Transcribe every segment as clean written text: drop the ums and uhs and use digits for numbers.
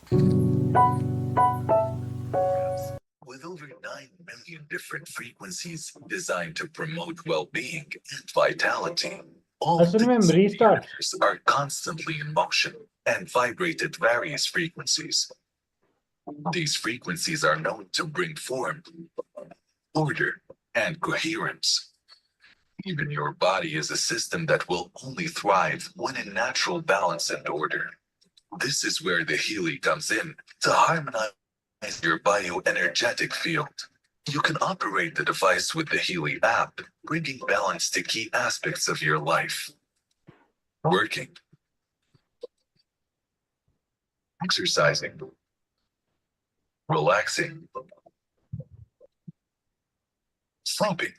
With over 9 million different frequencies designed to promote well-being and vitality, all things in the universe are constantly in motion and vibrate at various frequencies. These frequencies are known to bring form, order, and coherence. Even your body is a system that will only thrive when in natural balance and order. This is where the Healy comes in to harmonize your bioenergetic field. You can operate the device with the Healy app, bringing balance to key aspects of your life. Working, exercising, relaxing, sleeping,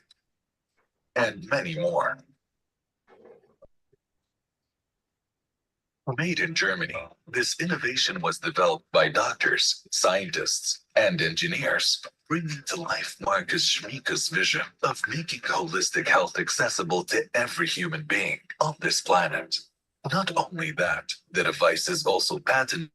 and many more. Made in Germany, this innovation was developed by doctors, scientists, and engineers, bringing to life Marcus Schmieka's vision of making holistic health accessible to every human being on this planet. Not only that, the device is also patented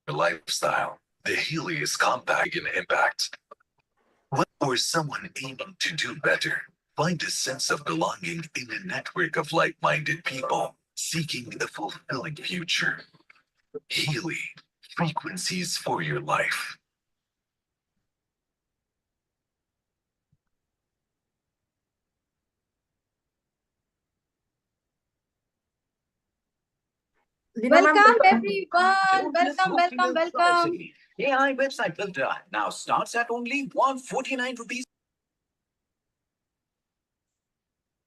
lifestyle. The Healy is compact in impact. Or someone aiming to do better. Find a sense of belonging in a network of like-minded people seeking a fulfilling future. Healy, frequencies for your life. Welcome everyone. Welcome. AI website builder now starts at only 149 rupees.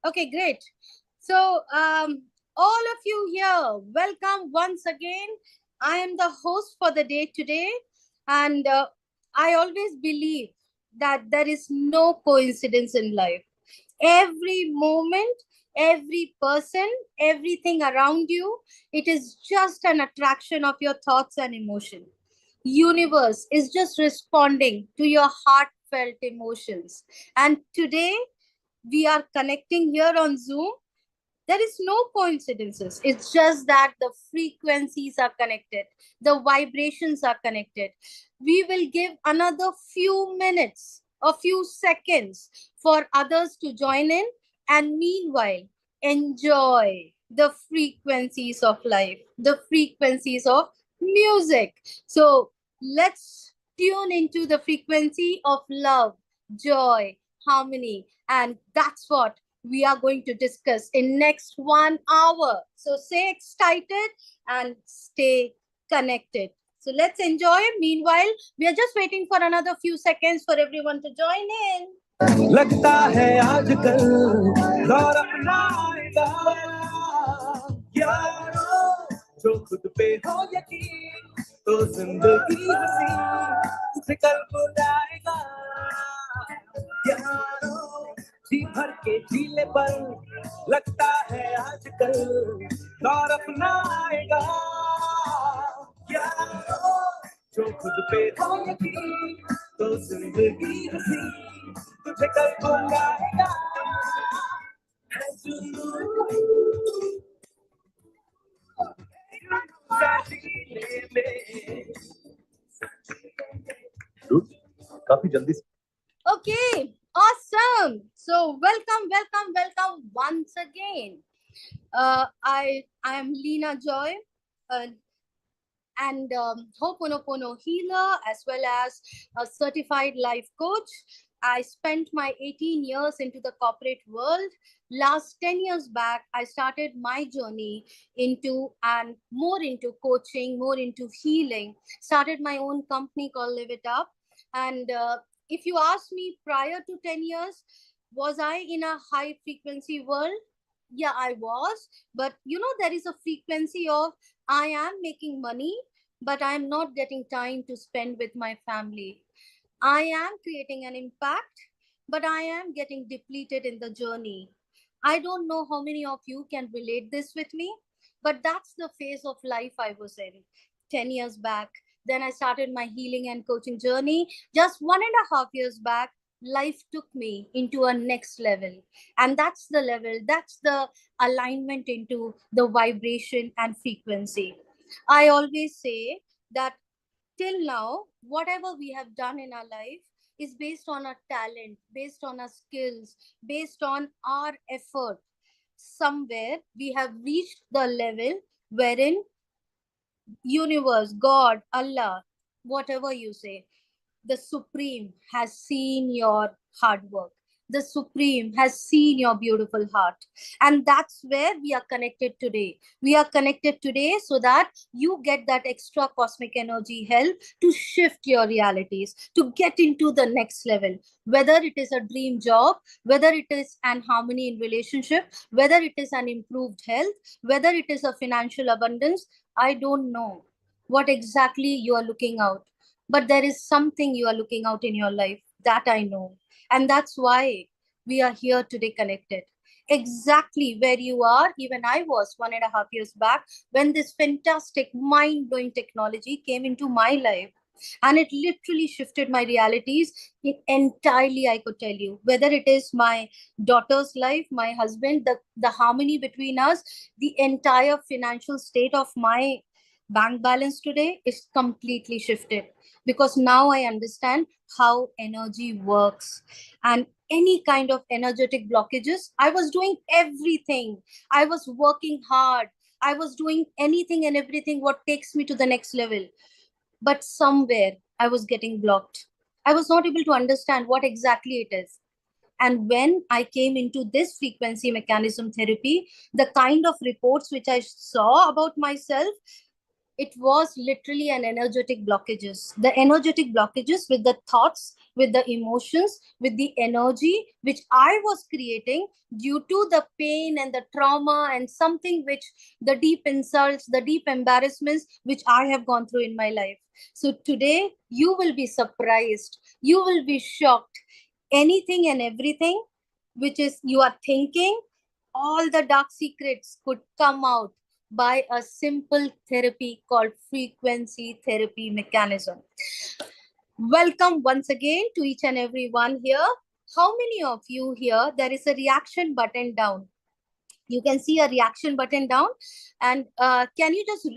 Okay, great. So, all of you here, welcome once again. I am the host for the day today, and I always believe that there is no coincidence in life. Every moment, every person, everything around you, it is just an attraction of your thoughts and emotion. Universe is just responding to your heartfelt emotions. And today we are connecting here on Zoom. There is no coincidences. It's just that the frequencies are connected, the vibrations are connected. We will give another few minutes, a few seconds for others to join in, and meanwhile enjoy the frequencies of life, the frequencies of music. So let's tune into the frequency of love, joy, harmony, and that's what we are going to discuss in next 1 hour. So stay excited and stay connected. So let's enjoy. Meanwhile, we are just waiting for another few seconds for everyone to join in. लगता है आजकल दौर अपना आएगा यारो जो खुद पे हो यकीन तो जिंदगी हंसी तुझे कल बुलाएगा यारो जी भर के झीले पर लगता है आजकल दौर अपना आएगा यारो जो खुद पे हो यकीन तो जिंदगी हंसी तुझे कल बुलाएगा काफी जल्दी. Okay, awesome. So welcome once again. I am Leena Joy, and Ho'oponopono healer, as well as a certified life coach. I spent my 18 years into the corporate world. Last 10 years back, I started my journey into and more into coaching, more into healing. Started my own company called Live It Up. And if you ask me, prior to 10 years, was I in a high frequency world? Yeah, I was. But you know, there is a frequency of I am making money, but I'm not getting time to spend with my family. I am creating an impact, but I am getting depleted in the journey. I don't know how many of you can relate this with me, but that's the phase of life I was in 10 years back. Then I started my healing and coaching journey. Just 1.5 years back, life took me into a next level. And that's the level, that's the alignment into the vibration and frequency. I always say that till now, whatever we have done in our life is based on our talent, based on our skills, based on our effort. Somewhere we have reached the level wherein universe, God, Allah, whatever you say, the Supreme has seen your hard work. The Supreme has seen your beautiful heart. And that's where we are connected today. We are connected today so that you get that extra cosmic energy help to shift your realities, to get into the next level. Whether it is a dream job, whether it is an harmony in relationship, whether it is an improved health, whether it is a financial abundance, I don't know what exactly you are looking out, but there is something you are looking out in your life that I know. And that's why we are here today connected. Exactly where you are, even I was 1.5 years back when this fantastic, mind blowing technology came into my life. And it literally shifted my realities entirely, I could tell you. Whether it is my daughter's life, my husband, the harmony between us, the entire financial state of my bank balance today is completely shifted, because now I understand how energy works. And any kind of energetic blockages, I was doing everything. I was working hard. I was doing anything and everything what takes me to the next level. But somewhere I was getting blocked. I was not able to understand what exactly it is. And when I came into this frequency mechanism therapy, the kind of reports which I saw about myself, it was literally an energetic blockages. The energetic blockages with the thoughts, with the emotions, with the energy which I was creating due to the pain and the trauma and something which the deep insults, the deep embarrassments which I have gone through in my life. So today you will be surprised. You will be shocked. Anything and everything which is you are thinking, all the dark secrets could come out by a simple therapy called frequency therapy mechanism. Welcome once again to each and every one here. How many of you here, there is a reaction button down? You can see a reaction button down, and can you just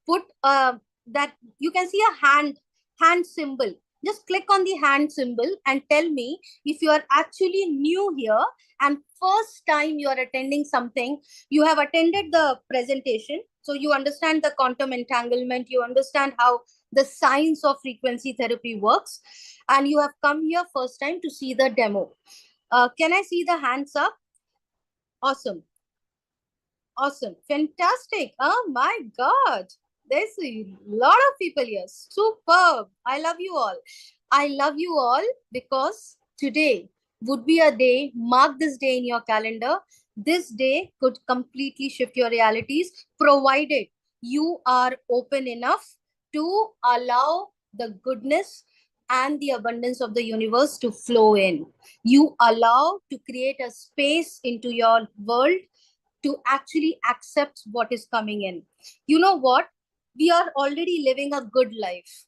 put that you can see a hand symbol. Just click on the hand symbol and tell me if you are actually new here and first time you are attending something. You have attended the presentation, so you understand the quantum entanglement, you understand how the science of frequency therapy works, and you have come here first time to see the demo. Can I see the hands up? Awesome. Awesome. Fantastic. Oh my God. There's a lot of people here. Superb. I love you all. I love you all because today would be a day, mark this day in your calendar. This day could completely shift your realities, provided you are open enough to allow the goodness and the abundance of the universe to flow in. You allow to create a space into your world to actually accept what is coming in. You know what? We are already living a good life,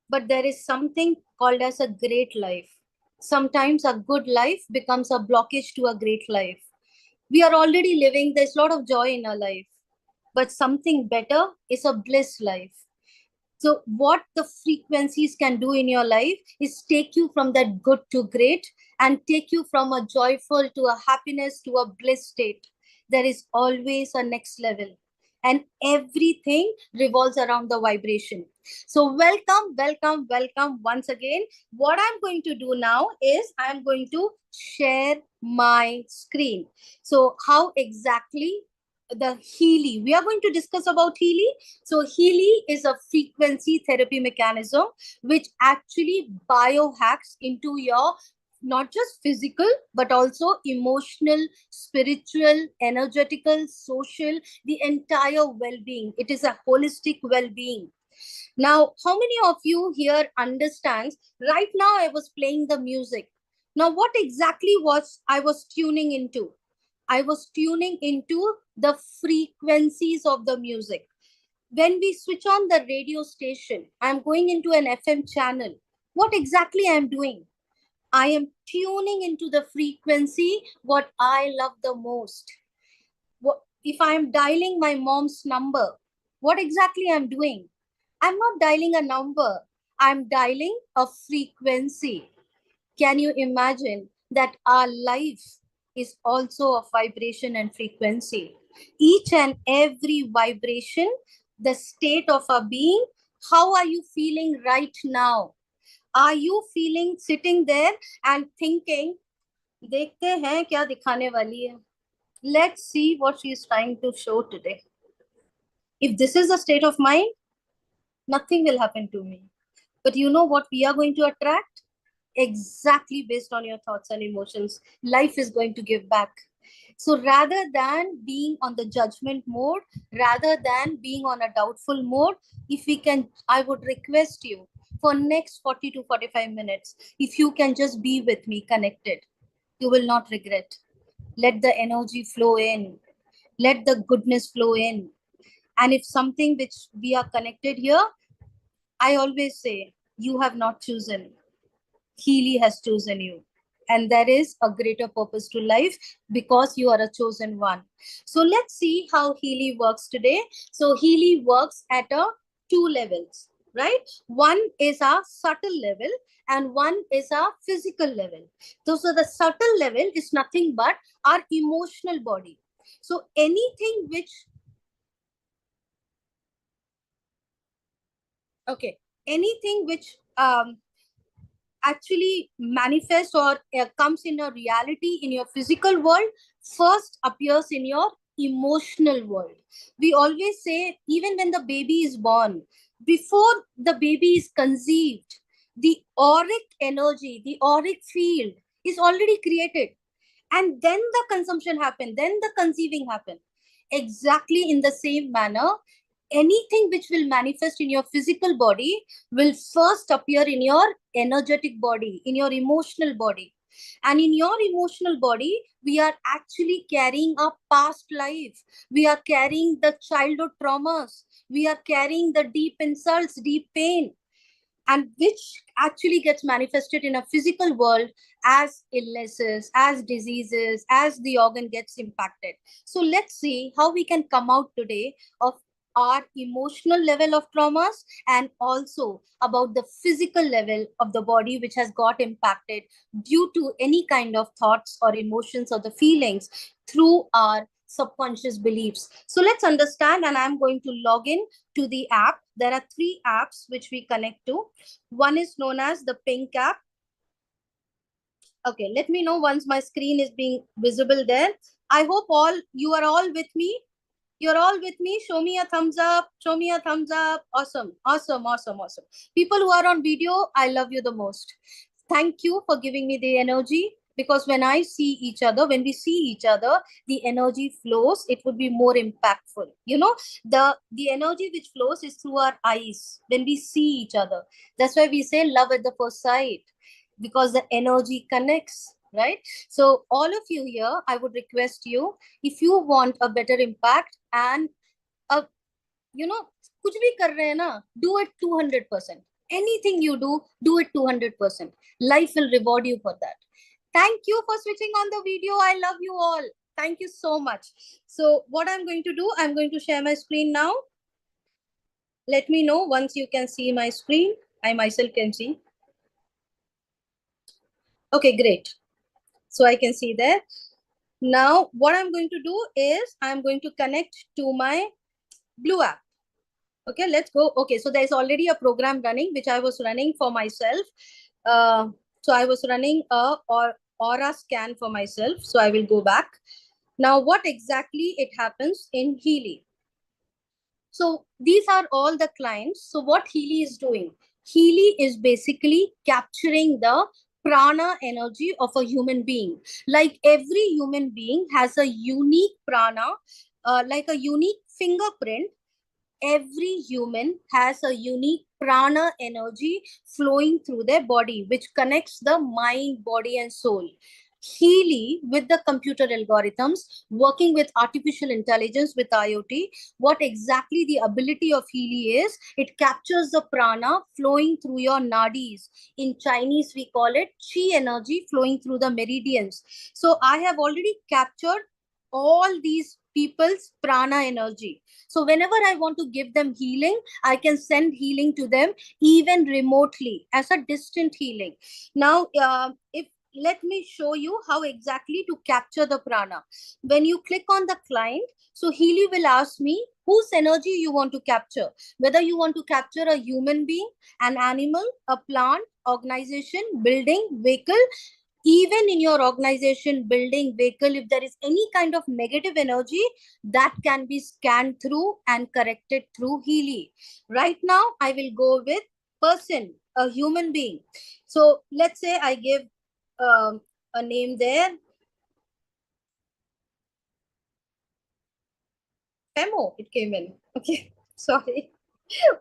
but there is something called as a great life. Sometimes a good life becomes a blockage to a great life. We are already living, there's a lot of joy in our life, but something better is a bliss life. So what the frequencies can do in your life is take you from that good to great and take you from a joyful to a happiness to a bliss state. There is always a next level, and everything revolves around the vibration. So welcome, welcome, welcome once again. What I'm going to do now is I'm going to share my screen. So how exactly the Healy, we are going to discuss about Healy. So Healy is a frequency therapy mechanism which actually biohacks into your not just physical, but also emotional, spiritual, energetical, social, the entire well-being. It is a holistic well-being. Now, how many of you here understands? Right now, I was playing the music. Now, what exactly was I was tuning into? I was tuning into the frequencies of the music. When we switch on the radio station, I'm going into an FM channel. What exactly I'm doing? I am tuning into the frequency, what I love the most. If I'm dialing my mom's number, what exactly I'm doing? I'm not dialing a number. I'm dialing a frequency. Can you imagine that our life is also a vibration and frequency? Each and every vibration, the state of our being, how are you feeling right now? Are you feeling sitting there and thinking, देखते हैं क्या दिखाने वाली है? Let's see what she is trying to show today. If this is the state of mind, nothing will happen to me. But you know what we are going to attract? Exactly based on your thoughts and emotions. Life is going to give back. So rather than being on the judgment mode, rather than being on a doubtful mode, if we can, I would request you for next 40 to 45 minutes, if you can just be with me connected, you will not regret. Let the energy flow in. Let the goodness flow in. And if something which we are connected here, I always say, you have not chosen. Healy has chosen you. And there is a greater purpose to life because you are a chosen one. So let's see how Healy works today. So Healy works at two levels, right? One is our subtle level and one is our physical level. So the subtle level is nothing but our emotional body. So anything which, anything which actually manifests or comes in a reality in your physical world first appears in your emotional world. We always say, even when the baby is born, before the baby is conceived, the auric energy, the auric field is already created, and then the consumption happen, then the conceiving happen. Exactly in the same manner, anything which will manifest in your physical body will first appear in your energetic body, in your emotional body. And in your emotional body, we are actually carrying a past life. We are carrying the childhood traumas. We are carrying the deep insults, deep pain, and which actually gets manifested in a physical world as illnesses, as diseases, as the organ gets impacted. So let's see how we can come out today of our emotional level of traumas and also about the physical level of the body which has got impacted due to any kind of thoughts or emotions or the feelings through our subconscious beliefs. So let's understand, and I'm going to log in to the app. There are three apps which we connect to. One is known as the pink app. Okay, let me know once my screen is being visible there. I hope you are all with me. You're all with me. Show me a thumbs up. Show me a thumbs up. Awesome, awesome, awesome, awesome. People who are on video, I love you the most. Thank you for giving me the energy, because when I see each other, when we see each other, the energy flows. It would be more impactful. You know, the energy which flows is through our eyes when we see each other. That's why we say love at the first sight, because the energy connects, right? So all of you here, I would request you, if you want a better impact and a, you know, kuch bhi kar rahe na, do it 200%. Anything you do it 200%. Life will reward you for that. Thank you for switching on the video. I love you all. Thank you so much. So what I'm going to do, I'm going to share my screen now. Let me know once you can see my screen. I myself can see. Okay, great. So I can see there. Now, what I'm going to do is I'm going to connect to my Blue app. Okay, let's go. Okay, so there's already a program running, which I was running for myself. So I was running a aura scan for myself. So I will go back. Now, what exactly it happens in Healy? So these are all the clients. So what Healy is doing? Healy is basically capturing the prana energy of a human being. Like every human being has a unique prana, like a unique fingerprint. Every human has a unique prana energy flowing through their body, which connects the mind, body, and soul. Healy, with the computer algorithms, working with artificial intelligence, with IoT, what exactly the ability of Healy is, it captures the prana flowing through your nadis. In Chinese, we call it chi energy flowing through the meridians. So I have already captured all these people's prana energy. So whenever I want to give them healing, I can send healing to them even remotely as a distant healing. Now, if let me show you how exactly to capture the prana. When you click on the client, so Healy will ask me whose energy you want to capture, whether you want to capture a human being, an animal, a plant, organization, building, vehicle. Even in your organization, building, vehicle, if there is any kind of negative energy, that can be scanned through and corrected through Healy. Right now, I will go with person, a human being. So let's say I give a name there. Femo, it came in. Okay, sorry.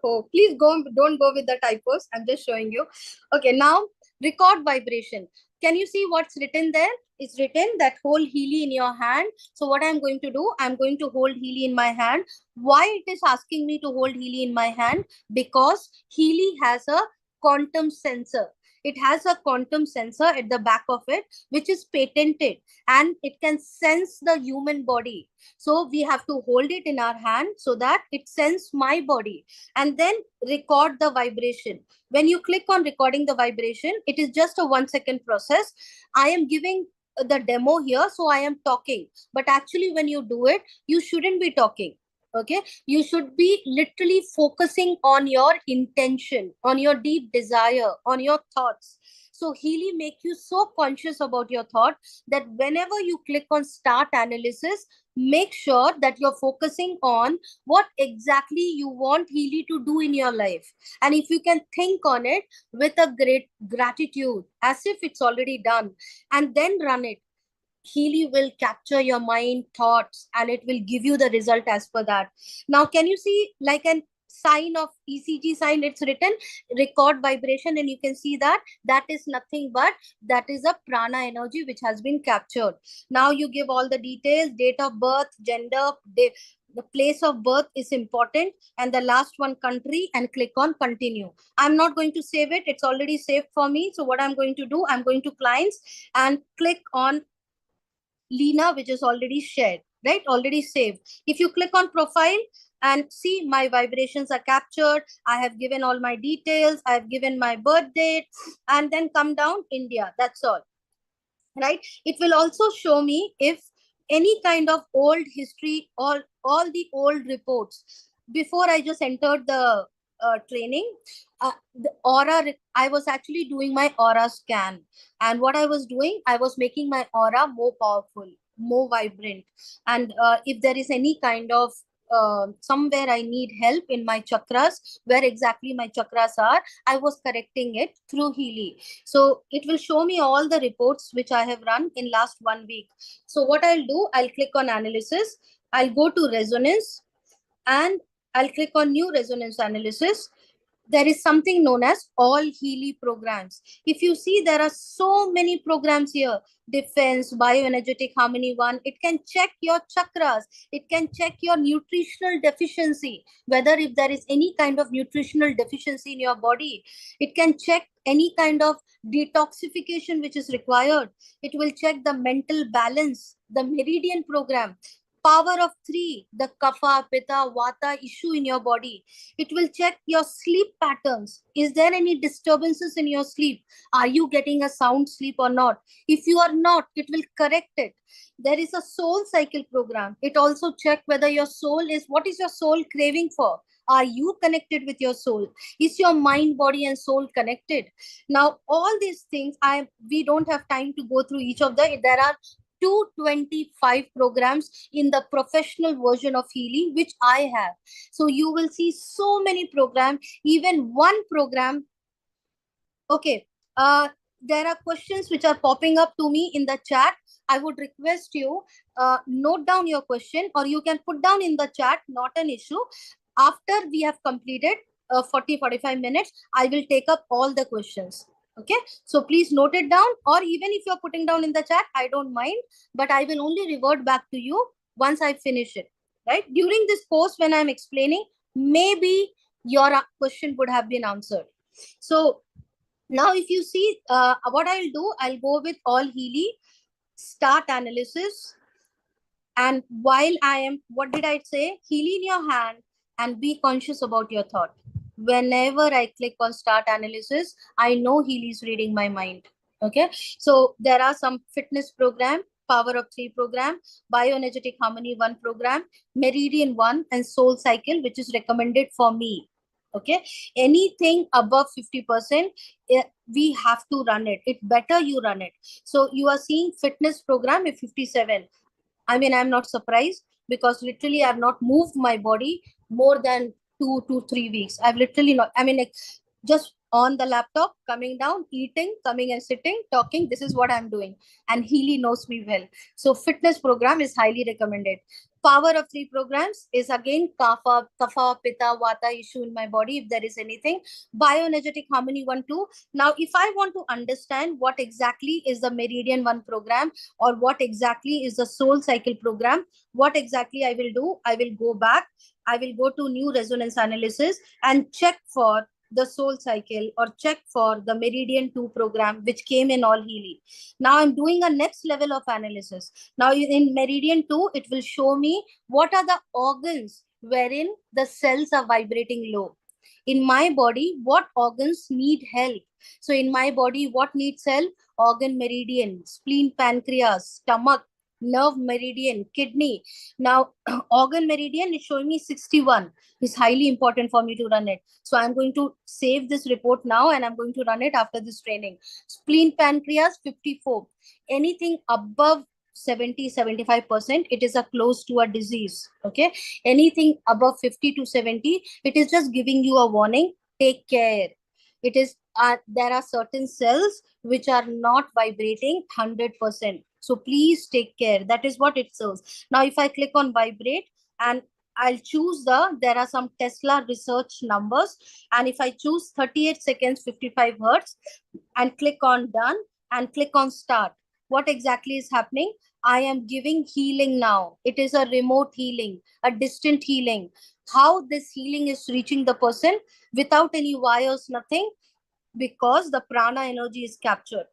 Oh, please don't go with the typos. I'm just showing you. Okay, now record vibration. Can you see what's written there? It's written that hold Healy in your hand. So what I'm going to do, I'm going to hold Healy in my hand. Why it is asking me to hold Healy in my hand? Because Healy has a quantum sensor. It has a quantum sensor at the back of it, which is patented, and it can sense the human body. So we have to hold it in our hand so that it senses my body, and then record the vibration. When you click on recording the vibration, it is just a 1 second process. I am giving the demo here, so I am talking, but actually when you do it, you shouldn't be talking. Okay, you should be literally focusing on your intention, on your deep desire, on your thoughts. So Healy make you so conscious about your thought that whenever you click on start analysis, make sure that you're focusing on what exactly you want Healy to do in your life. And if you can think on it with a great gratitude, as if it's already done, and then run it, Healy will capture your mind, thoughts, and it will give you the result as per that. Now, can you see like an sign of ECG sign? It's written record vibration, and you can see that that is nothing but that is a prana energy which has been captured. Now you give all the details, date of birth, gender, the place of birth is important, and the last one country, and click on continue. I'm not going to save it. It's already saved for me. So what I'm going to do, I'm going to clients and click on Leena, which is already shared, right? Already saved. If you click on profile and see my vibrations are captured, I have given all my details, I have given my birth date, and then come down India. That's all, right? It will also show me if any kind of old history or all the old reports. Before I just entered the training, the aura, I was actually doing my aura scan. And what I was doing, I was making my aura more powerful, more vibrant. And if there is any kind of somewhere I need help in my chakras, where exactly my chakras are, I was correcting it through Healy. So it will show me all the reports which I have run in last 1 week. So what I'll do, I'll click on analysis, I'll go to resonance, and I'll click on new resonance analysis. There is something known as all Healy programs. If you see, there are so many programs here. Defense, bioenergetic harmony 1. It can check your chakras. It can check your nutritional deficiency, whether if there is any kind of nutritional deficiency in your body. It can check any kind of detoxification which is required. It will check the mental balance, the meridian program. Power of 3, the kapha, pitta, vata issue in your body. It will check your sleep patterns. Is there any disturbances in your sleep? Are you getting a sound sleep or not? If you are not, it will correct it. There is a soul cycle program. It also check whether your soul is, what is your soul craving for? Are you connected with your soul? Is your mind, body, and soul connected? Now, all these things, we don't have time to go through each of them. There are 225 programs in the professional version of Healy, which I have. So you will see so many programs, even one program. Okay. There are questions which are popping up to me in the chat. I would request you note down your question, or you can put down in the chat, not an issue. After we have completed 40-45 minutes, I will take up all the questions. Okay, so please note it down, or even if you're putting down in the chat, I don't mind, but I will only revert back to you once I finish it, right? During this course, when I'm explaining, maybe your question would have been answered. So now if you see what I'll do, I'll go with all Healy, start analysis. And while I am, what did I say? Healy in your hand and be conscious about your thought. Whenever I click on start analysis, I know Healy is reading my mind. Okay. So there are some fitness program, Power of 3 program, Bioenergetic Harmony 1 program, Meridian 1 and Soul Cycle, which is recommended for me. Okay. Anything above 50%, we have to run it. It better you run it. So you are seeing fitness program at 57. I mean, I'm not surprised because literally I've not moved my body more than 2 to 3 weeks. I've literally not, I mean, like, just on the laptop, coming down, eating, coming and sitting, talking. This is what I'm doing. And Healy knows me well. So fitness program is highly recommended. Power of 3 programs is again kapha, pitta, vata issue in my body if there is anything. Bioenergetic harmony 1, 2. Now, if I want to understand what exactly is the Meridian 1 program, or what exactly is the Soul Cycle program, what exactly I will do, I will go back, I will go to new resonance analysis and check for the Soul Cycle or check for the Meridian 2 program, which came in all Healy. Now I'm doing a next level of analysis. Now in Meridian 2, it will show me what are the organs wherein the cells are vibrating low. In my body, what organs need help? So in my body, what needs help? Organ meridian, spleen, pancreas, stomach, nerve meridian, kidney. Now, organ meridian is showing me 61. It's highly important for me to run it. So I'm going to save this report now and I'm going to run it after this training. Spleen, pancreas, 54. Anything above 70-75%, it is a close to a disease. Okay, anything above 50 to 70, it is just giving you a warning. Take care. It is there are certain cells which are not vibrating 100%. So please take care. That is what it serves. Now, if I click on vibrate and I'll choose there are some Tesla research numbers. And if I choose 38 seconds, 55 hertz and click on done and click on start, what exactly is happening? I am giving healing now. It is a remote healing, a distant healing. How this healing is reaching the person without any wires, nothing, because the prana energy is captured.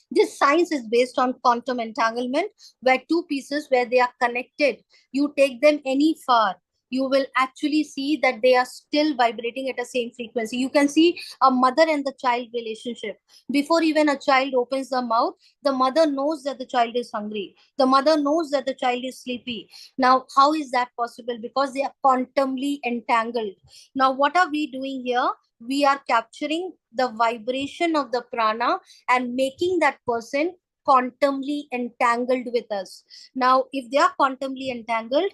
This science is based on quantum entanglement, where two pieces, where they are connected, you take them any far, you will actually see that they are still vibrating at the same frequency. You can see a mother and the child relationship. Before even a child opens the mouth, the mother knows that the child is hungry. The mother knows that the child is sleepy. Now, how is that possible? Because they are quantumly entangled. Now, what are we doing here? We are capturing the vibration of the prana and making that person quantumly entangled with us. Now, if they are quantumly entangled,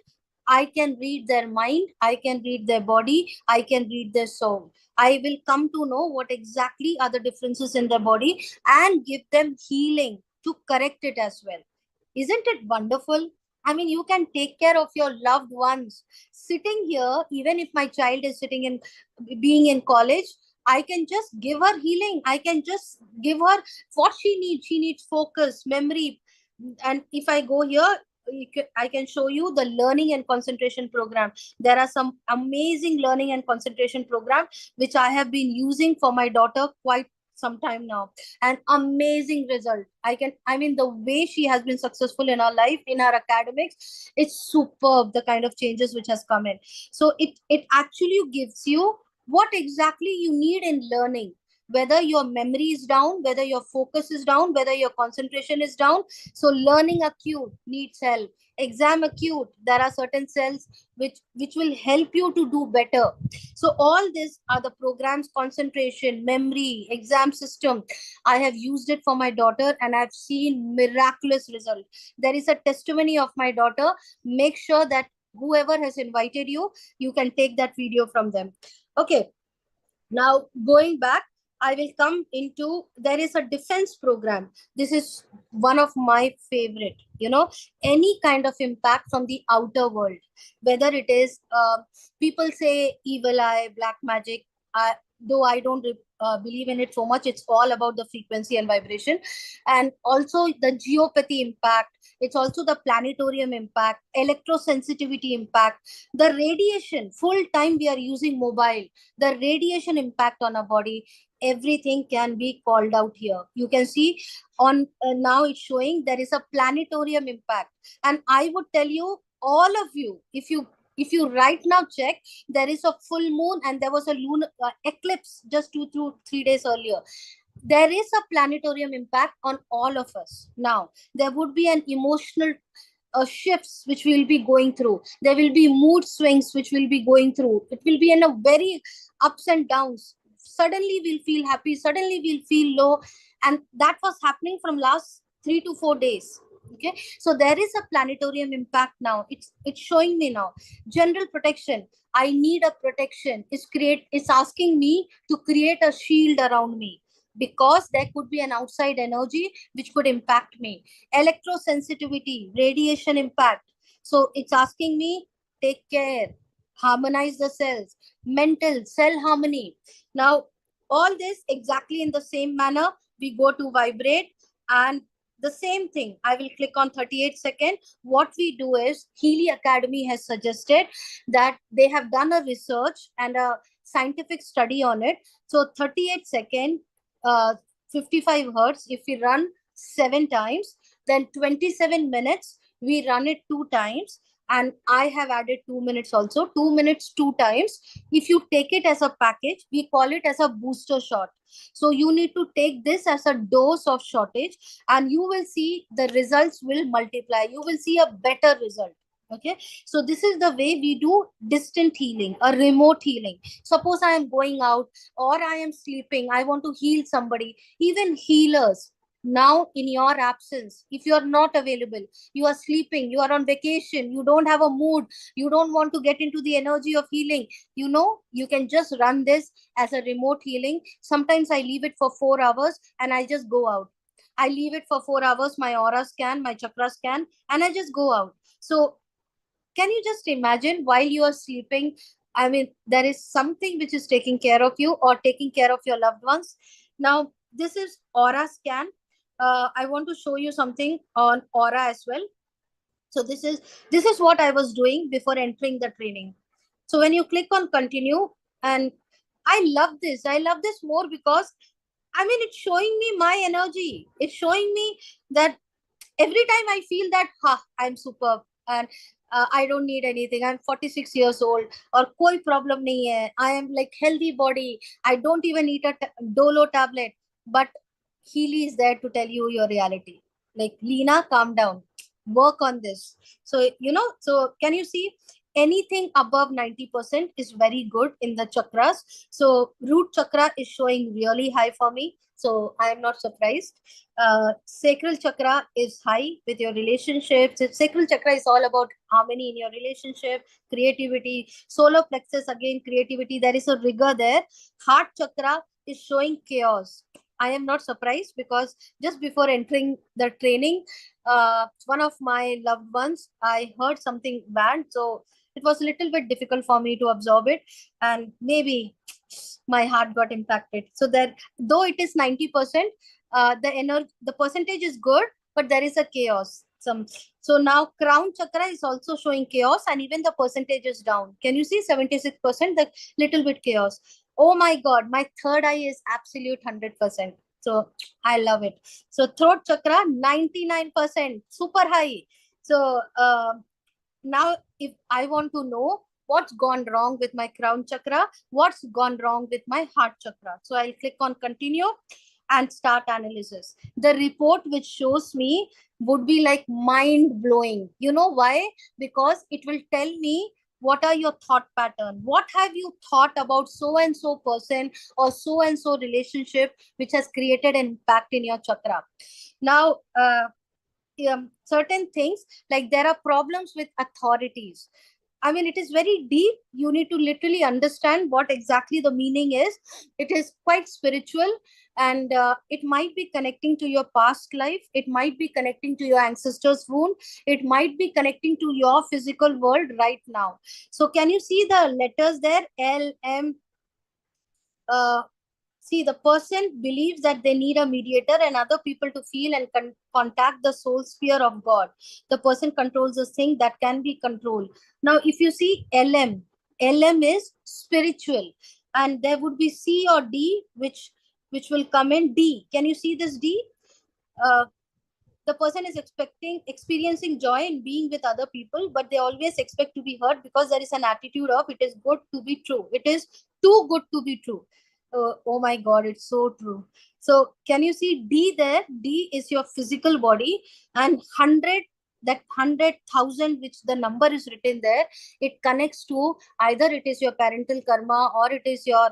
I can read their mind, I can read their body, I can read their soul. I will come to know what exactly are the differences in their body and give them healing to correct it as well. Isn't it wonderful? I mean, you can take care of your loved ones. Sitting here, even if my child is sitting in, being in college, I can just give her healing. I can just give her what she needs. She needs focus, memory. And if I go here, I can show you the learning and concentration program. There are some amazing learning and concentration program which I have been using for my daughter quite some time now. An amazing result. I mean, the way she has been successful in her life, in her academics, it's superb, the kind of changes which has come in. So it actually gives you what exactly you need in learning, whether your memory is down, whether your focus is down, whether your concentration is down. So learning acute needs help. Exam acute, there are certain cells which will help you to do better. So all these are the programs: concentration, memory, exam system. I have used it for my daughter and I've seen miraculous result. There is a testimony of my daughter. Make sure that whoever has invited you, you can take that video from them. Okay, now going back, I will come into, there is a defense program. This is one of my favorite, any kind of impact from the outer world, whether it is, people say evil eye, black magic, though I don't believe in it so much. It's all about the frequency and vibration, and also the geopathy impact. It's also the planetarium impact, electrosensitivity impact, the radiation. Full time we are using mobile, the radiation impact on our body. Everything can be called out here. You can see on now it's showing there is a planetarium impact, and I would tell you, all of you, if you right now check, there is a full moon and there was a lunar eclipse just 2 to 3 days earlier. There is a planetarium impact on all of us. Now there would be an emotional shifts which we will be going through. There will be mood swings which will be going through. It will be in a very ups and downs. Suddenly we'll feel happy, suddenly we'll feel low, and that was happening from last 3 to 4 days. Okay, so there is a planetarium impact now. It's showing me now. General protection. I need a protection. It's asking me to create a shield around me, because there could be an outside energy which could impact me. Electrosensitivity, radiation impact. So it's asking me, take care, harmonize the cells, mental cell harmony. Now all this exactly in the same manner. We go to vibrate, and the same thing, I will click on 38 seconds. What we do is, Healy Academy has suggested that they have done a research and a scientific study on it. So 38 seconds, 55 hertz, if we run 7 times, then 27 minutes, we run it 2 times. And I have added 2 minutes also, 2 minutes 2 times. If you take it as a package, we call it as a booster shot. So you need to take this as a dose of shortage, and you will see the results will multiply. You will see a better result. Okay, so this is the way we do distant healing, a remote healing. Suppose I am going out or I am sleeping, I want to heal somebody. Even healers, now in your absence, if you are not available, you are sleeping, you are on vacation, you don't have a mood, you don't want to get into the energy of healing, you can just run this as a remote healing. Sometimes I leave it for 4 hours and I just go out. I leave it for 4 hours, my aura scan, my chakra scan, and I just go out. So can you just imagine, while you are sleeping, I mean, there is something which is taking care of you or taking care of your loved ones. Now this is aura scan. I want to show you something on aura as well. So this is what I was doing before entering the training. So when you click on continue, and I love this more, because I mean, it's showing me my energy. It's showing me that every time I feel that, I'm superb, and I don't need anything. I'm 46 years old, or koi problem nahi hai. I am like healthy body. I don't even eat a Dolo tablet. But Healy is there to tell you your reality. Like, Leena, calm down. Work on this. So, so can you see, anything above 90% is very good in the chakras. So root chakra is showing really high for me. So I am not surprised. Sacral chakra is high with your relationships. Sacral chakra is all about harmony in your relationship, creativity. Solar plexus, again, creativity. There is a rigor there. Heart chakra is showing chaos. I am not surprised, because just before entering the training, one of my loved ones, I heard something bad. So it was a little bit difficult for me to absorb it. And maybe my heart got impacted. So that, though it is 90%, the percentage is good, but there is a chaos. So now crown chakra is also showing chaos, and even the percentage is down. Can you see 76%? The little bit chaos. Oh my God, my third eye is absolute 100%. So I love it. So throat chakra, 99%, super high. So now if I want to know what's gone wrong with my crown chakra, what's gone wrong with my heart chakra, so I'll click on continue and start analysis. The report which shows me would be like mind blowing. You know why? Because it will tell me what are your thought pattern, what have you thought about so and so person or so and so relationship which has created an impact in your chakra. Now certain things, like there are problems with authorities. I mean, it is very deep. You need to literally understand what exactly the meaning is. It is quite spiritual, and it might be connecting to your past life. It might be connecting to your ancestors' wound. It might be connecting to your physical world right now. So can you see the letters there? L, M, See, the person believes that they need a mediator and other people to feel and contact the soul sphere of God. The person controls this thing that can be controlled. Now, if you see LM, LM is spiritual, and there would be C or D, which will come in D. Can you see this D? The person is experiencing joy in being with other people, but they always expect to be heard because there is an attitude of it is good to be true. It is too good to be true. Oh my God, it's so true. So can you see D there? D is your physical body, and 100, that 100,000, which the number is written there, it connects to either it is your parental karma, or it is your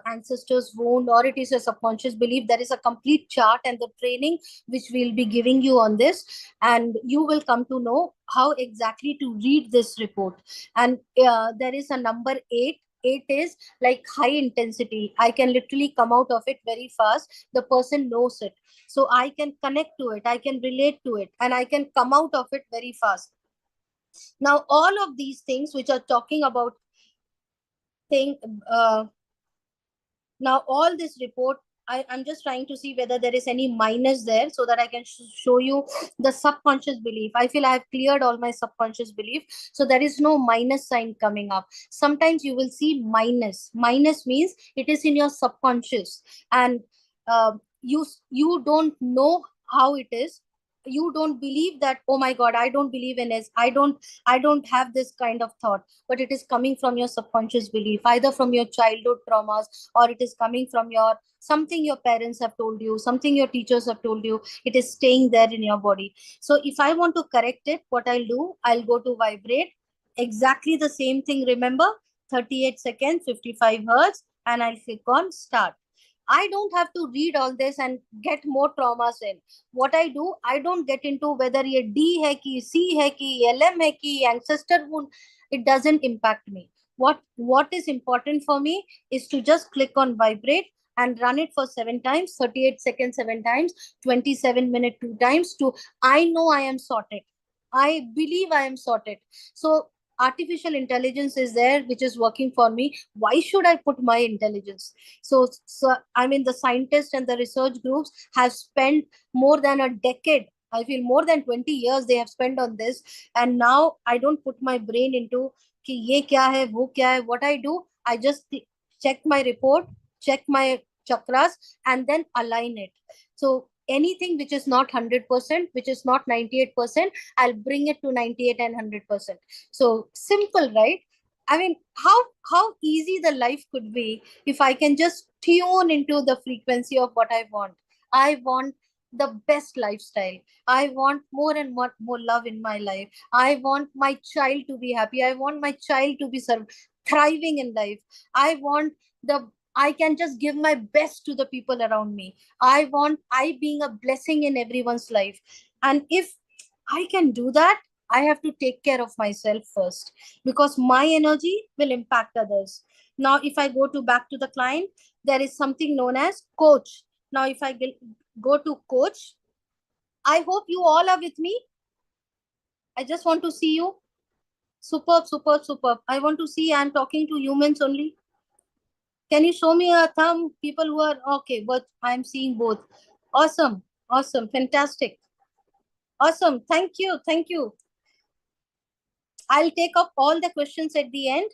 ancestors wound, or it is your subconscious belief. There is a complete chart and the training which we'll be giving you on this, and you will come to know how exactly to read this report. And there is a number 8. 8 is like high intensity. I can literally come out of it very fast. The person knows it, so I can connect to it, I can relate to it, and I can come out of it very fast. Now all of these things which are talking about thing, now all this report, I'm just trying to see whether there is any minus there so that I can show you the subconscious belief. I feel I have cleared all my subconscious belief, so there is no minus sign coming up. Sometimes you will see minus. Minus means it is in your subconscious, and you don't know how it is. You don't believe that, oh my God, I don't believe in this. I don't have this kind of thought, but it is coming from your subconscious belief, either from your childhood traumas, or it is coming from your something your parents have told you, something your teachers have told you. It is staying there in your body. So if I want to correct it, what I'll do, I'll go to vibrate. Exactly the same thing, remember, 38 seconds, 55 hertz, and I'll click on start. I don't have to read all this and get more traumas in. What I do, I don't get into whether ye D hai ki, C hai ki, LM hai ki, ancestor wound. It doesn't impact me. What is important for me is to just click on vibrate and run it for 7 times, 38 seconds 7 times, 27 minutes 2 times. To I know I am sorted. I believe I am sorted. So artificial intelligence is there, which is working for me. Why should I put my intelligence? So I mean, the scientists and the research groups have spent more than a decade. I feel more than 20 years they have spent on this. And now I don't put my brain into कि ये क्या है, वो क्या है. What I do, I just check my report, check my chakras, and then align it. So anything which is not 100%, which is not 98%, I'll bring it to 98 and 100%. So simple, right? I mean, how easy the life could be if I can just tune into the frequency of what I want. I want the best lifestyle. I want more and more love in my life. I want my child to be happy. I want my child to be thriving in life. I want the I can just give my best to the people around me. I want I being a blessing in everyone's life. And if I can do that, I have to take care of myself first, because my energy will impact others. Now, if I go to back to the client, there is something known as coach. Now, if I go to coach, I hope you all are with me. I just want to see you. Superb, superb, superb. I want to see I'm talking to humans only. Can you show me a thumb? People who are okay, but I'm seeing both. Awesome, awesome, fantastic. Awesome, thank you, thank you. I'll take up all the questions at the end.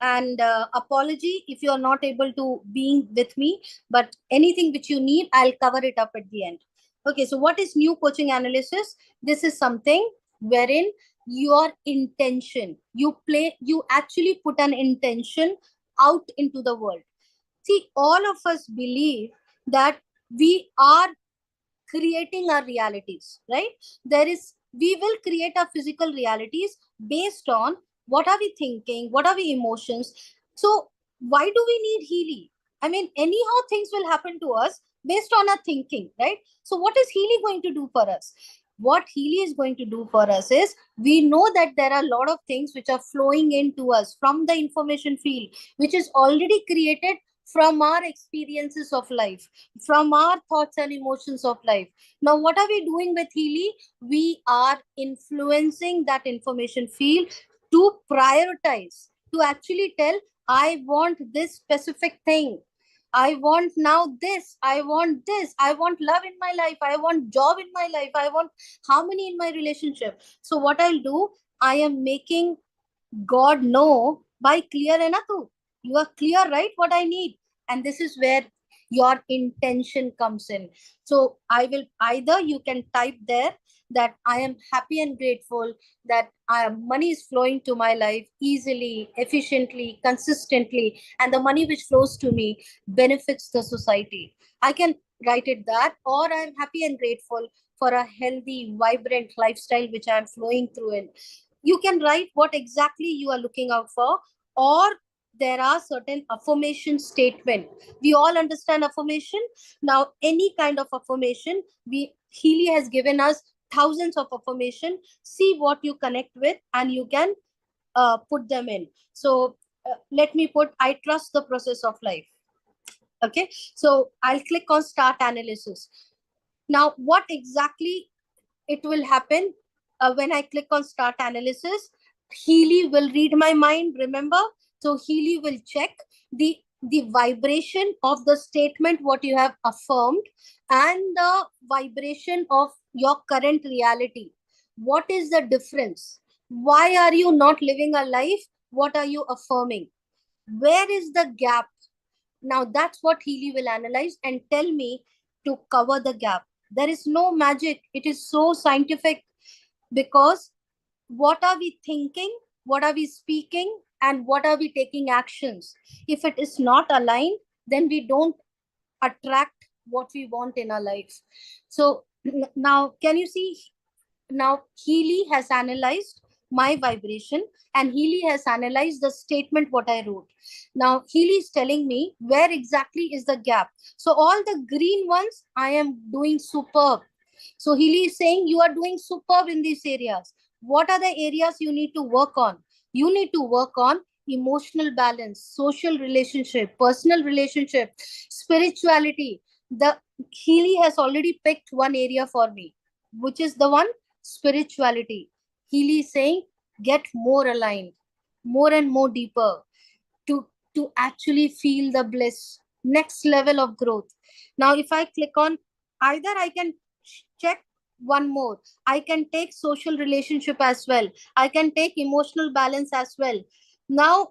And apology if you're not able to being with me, but anything which you need, I'll cover it up at the end. Okay, so what is new coaching analysis? This is something wherein your intention, you actually put an intention out into the world. See, all of us believe that we are creating our realities, right? We will create our physical realities based on what are we thinking, what are we emotions. So why do we need Healy? I mean, anyhow, things will happen to us based on our thinking, right? So what is Healy going to do for us? What Healy is going to do for us is, we know that there are a lot of things which are flowing into us from the information field, which is already created from our experiences of life, from our thoughts and emotions of life. Now, what are we doing with Healy? We are influencing that information field to prioritize, to actually tell, I want this specific thing. I want now this. I want this. I want love in my life. I want job in my life. I want harmony in my relationship. So what I'll do, I am making God know by clear enatu. You are clear, right? What I need. And this is where your intention comes in. So I will either you can type there that I am happy and grateful that money is flowing to my life easily, efficiently, consistently, and the money which flows to me benefits the society. I can write it that, or I'm happy and grateful for a healthy, vibrant lifestyle which I'm flowing through in. You can write what exactly you are looking out for, or there are certain affirmation statement. We all understand affirmation. Now any kind of affirmation, we Healy has given us thousands of affirmation. See what you connect with and you can put them in. So let me put, I trust the process of life. Okay, so I'll click on start analysis. Now what exactly it will happen when I click on start analysis? Healy will read my mind, remember? So Healy will check the vibration of the statement what you have affirmed and the vibration of your current reality. What is the difference? Why are you not living a life? What are you affirming? Where is the gap? Now that's what Healy will analyze and tell me to cover the gap. There is no magic. It is so scientific, because what are we thinking, what are we speaking, and what are we taking actions? If it is not aligned, then we don't attract what we want in our life. So now can you see, now Healy has analyzed my vibration and Healy has analyzed the statement what I wrote. Now Healy is telling me where exactly is the gap. So all the green ones, I am doing superb. So Healy is saying you are doing superb in these areas. What are the areas you need to work on? You need to work on emotional balance, social relationship, personal relationship, spirituality. The Healy has already picked one area for me, which is the one spirituality. Healy is saying get more aligned, more and more deeper to actually feel the bliss, next level of growth. Now, if I click on, either I can check one more. I can take social relationship as well. I can take emotional balance as well. Now,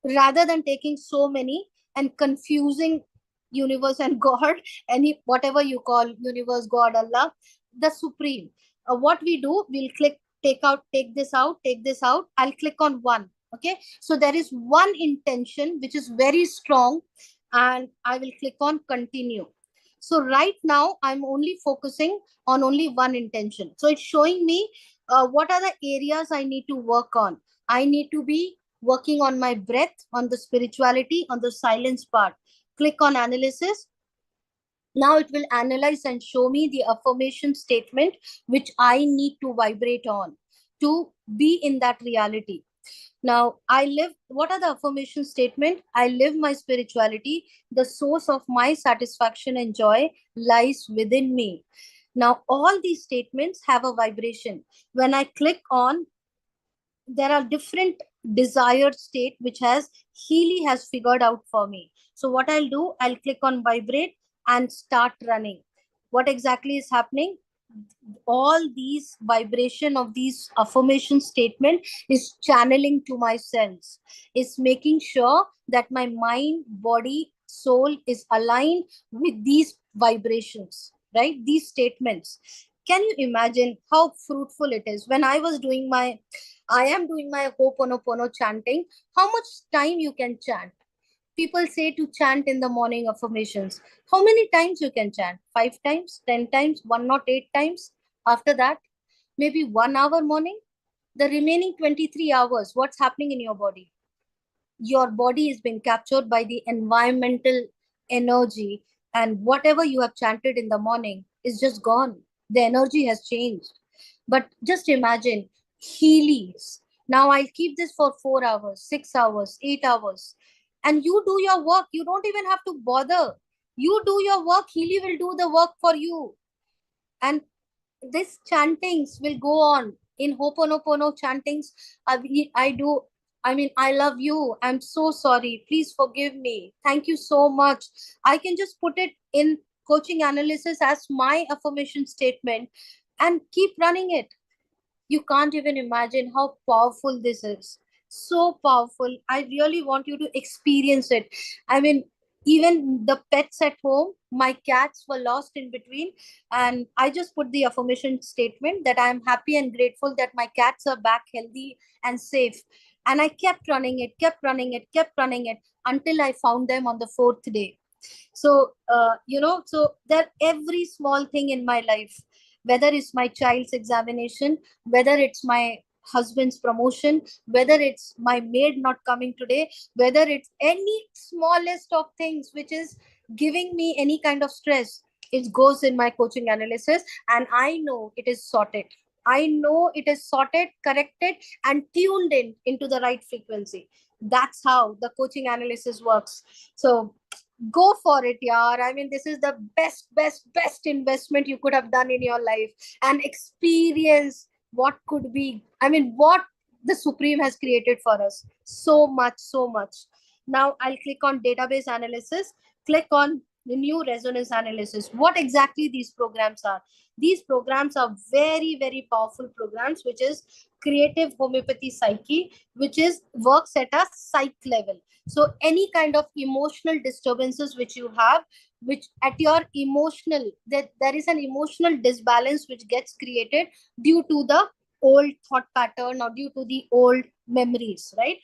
rather than taking so many and confusing universe and God, any whatever you call universe, God, Allah, the supreme, what we do, we'll click take this out, take this out. I'll click on one. Okay, so there is one intention which is very strong, and I will click on continue. So right now I'm only focusing on only one intention. So it's showing me what are the areas I need to work on. I need to be working on my breath, on the spirituality, on the silence part. Click on analysis. Now it will analyze and show me the affirmation statement which I need to vibrate on to be in that reality. Now I live, what are the affirmation statement? I live my spirituality. The source of my satisfaction and joy lies within me. Now all these statements have a vibration. When I click on, there are different desired state which has Healy has figured out for me. So what I'll do, I'll click on vibrate and start running. What exactly is happening? All these vibration of these affirmation statement is channeling to my cells, is making sure that my mind, body, soul is aligned with these vibrations, right? These statements. Can you imagine how fruitful it is? When I was doing my, I am doing my Ho'oponopono chanting, how much time you can chant? People say to chant in the morning affirmations. How many times you can chant? 5 times, 10 times, 108 times? After that, maybe 1 hour morning. The remaining 23 hours, what's happening in your body? Your body is being captured by the environmental energy, and whatever you have chanted in the morning is just gone. The energy has changed. But just imagine Healy's. Now I'll keep this for 4 hours, 6 hours, 8 hours. And you do your work. You don't even have to bother. You do your work. Healy will do the work for you. And this chantings will go on. In Ho'oponopono chantings, I I mean, I love you. I'm so sorry. Please forgive me. Thank you so much. I can just put it in coaching analysis as my affirmation statement and keep running it. You can't even imagine how powerful this is. So powerful. I really want you to experience it. I mean, even the pets at home, my cats were lost in between. And I just put the affirmation statement that I'm happy and grateful that my cats are back healthy and safe. And I kept running it, kept running it, kept running it until I found them on the fourth day. So so that every small thing in my life, whether it's my child's examination, whether it's my husband's promotion, whether it's my maid not coming today, whether it's any smallest of things which is giving me any kind of stress, it goes in my coaching analysis, and I know it is sorted. I know it is sorted, corrected, and tuned in into the right frequency. That's how the coaching analysis works. So go for it, yaar. I mean, this is the best investment you could have done in your life, and experience what could be. I mean, what the Supreme has created for us. So much, so much. Now I'll click on database analysis, click on the new resonance analysis. What exactly these programs are? These programs are very powerful programs, which is creative homeopathy psyche, which is works at a psych level. So any kind of emotional disturbances which you have, which at your emotional, that there is an emotional disbalance which gets created due to the old thought pattern or due to the old memories, right?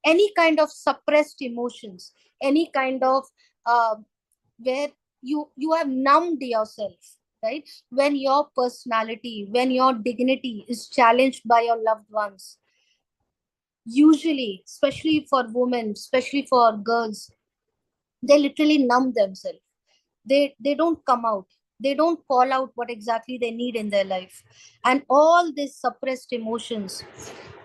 Any kind of suppressed emotions, any kind of where you have numbed yourself, right? When your personality, when your dignity is challenged by your loved ones, usually, especially for women, especially for girls, they literally numb themselves. They don't come out. They don't call out what exactly they need in their life. And all these suppressed emotions,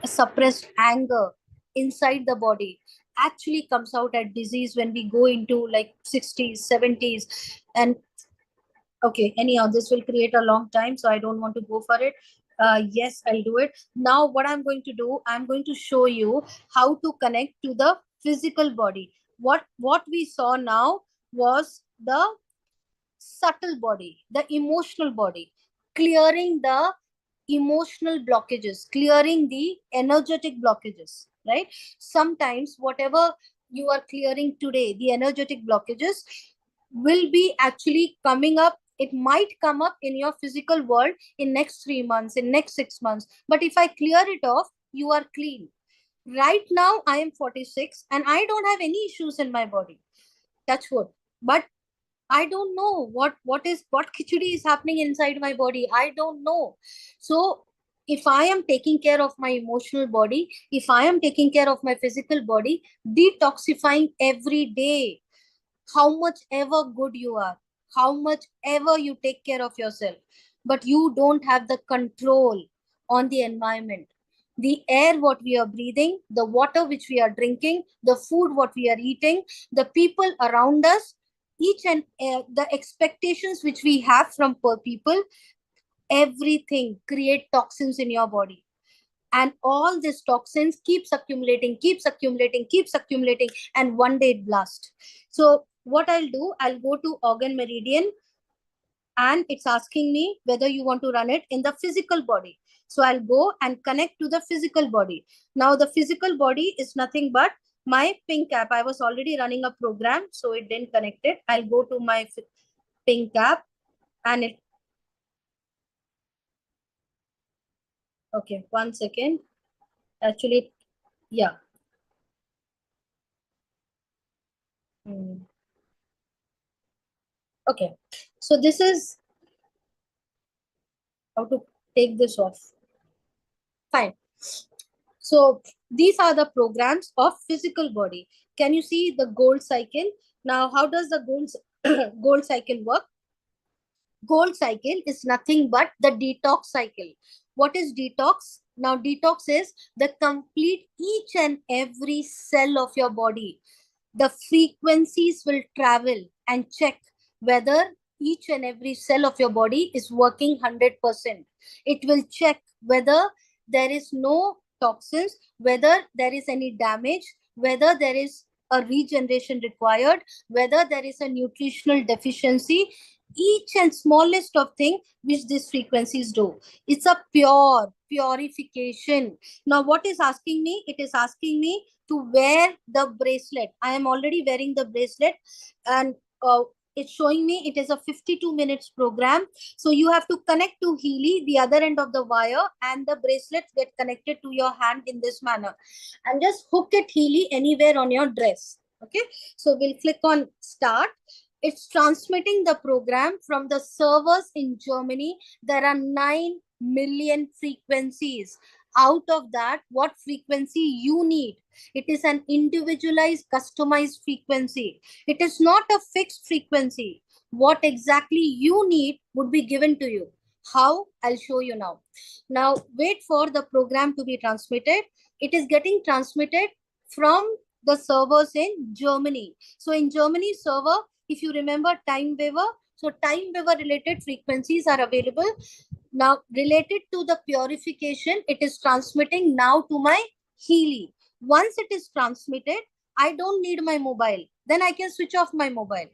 suppressed anger inside the body actually comes out at disease when we go into like 60s, 70s. And okay, anyhow, this will create a long time, so I don't want to go for it. Yes, I'll do it. Now, what I'm going to do, I'm going to show you how to connect to the physical body. What we saw now was the subtle body, the emotional body, clearing the emotional blockages, clearing the energetic blockages, right? Sometimes whatever you are clearing today, the energetic blockages will be actually coming up. It might come up in your physical world in next 3 months, in next 6 months. But if I clear it off, you are clean. Right now, I am 46 and I don't have any issues in my body. Touch wood. But I don't know what khichdi is happening inside my body. I don't know. So if I am taking care of my emotional body, if I am taking care of my physical body, detoxifying every day, how much ever good you are, how much ever you take care of yourself, but you don't have the control on the environment. The air what we are breathing, the water which we are drinking, the food what we are eating, the people around us, each and the expectations which we have from people, everything create toxins in your body. And all these toxins keeps accumulating, keeps accumulating, keeps accumulating, and one day it blasts. So what I'll do, I'll go to organ meridian, and it's asking me whether you want to run it in the physical body. So I'll go and connect to the physical body. Now the physical body is nothing but my pink cap. I was already running a program, so it didn't connect it. I'll go to my pink cap and it. Okay, 1 second. Actually, yeah. Okay, so this is how to take this off. Fine. So these are the programs of physical body. Can you see the gold cycle? Now, how does the gold cycle work? Gold cycle is nothing but the detox cycle. What is detox? Now, detox is the complete each and every cell of your body. The frequencies will travel and check whether each and every cell of your body is working 100%. It will check whether there is no toxins, whether there is any damage, whether there is a regeneration required, whether there is a nutritional deficiency, each and smallest of thing which these frequencies do. It's a purification. Now, what is asking me? It is asking me to wear the bracelet. I am already wearing the bracelet, and it's showing me it is a 52 minutes program. So you have to connect to Healy, the other end of the wire, and the bracelets get connected to your hand in this manner. And just hook it Healy anywhere on your dress. Okay, so we'll click on start. It's transmitting the program from the servers in Germany. There are 9 million frequencies. Out of that, what frequency you need? It is an individualized, customized frequency. It is not a fixed frequency. What exactly you need would be given to you. How? I'll show you now. Now, wait for the program to be transmitted. It is getting transmitted from the servers in Germany. So in Germany server, if you remember time waver, so time waver related frequencies are available. Now, related to the purification, it is transmitting now to my Healy. Once it is transmitted, I don't need my mobile. Then I can switch off my mobile.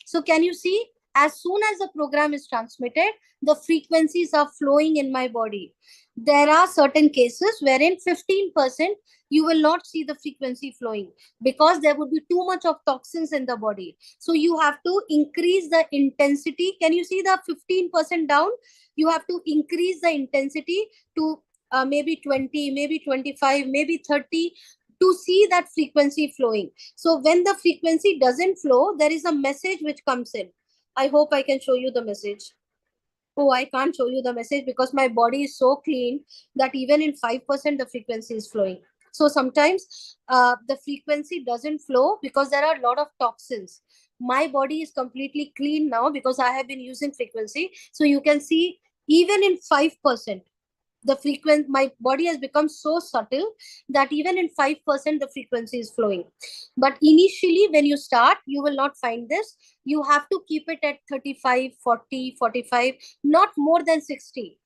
So can you see? As soon as the program is transmitted, the frequencies are flowing in my body. There are certain cases wherein 15% you will not see the frequency flowing because there would be too much of toxins in the body. So you have to increase the intensity. Can you see the 15% down? You have to increase the intensity to maybe 20, maybe 25, maybe 30 to see that frequency flowing. So when the frequency doesn't flow, there is a message which comes in. I hope I can show you the message. Oh, I can't show you the message because my body is so clean that even in 5% the frequency is flowing. So sometimes the frequency doesn't flow because there are a lot of toxins. My body is completely clean now because I have been using frequency. So you can see even in 5%, the frequency, my body has become so subtle that even in 5% the frequency is flowing. But initially when you start, you will not find this. You have to keep it at 35, 40, 45, not more than 60.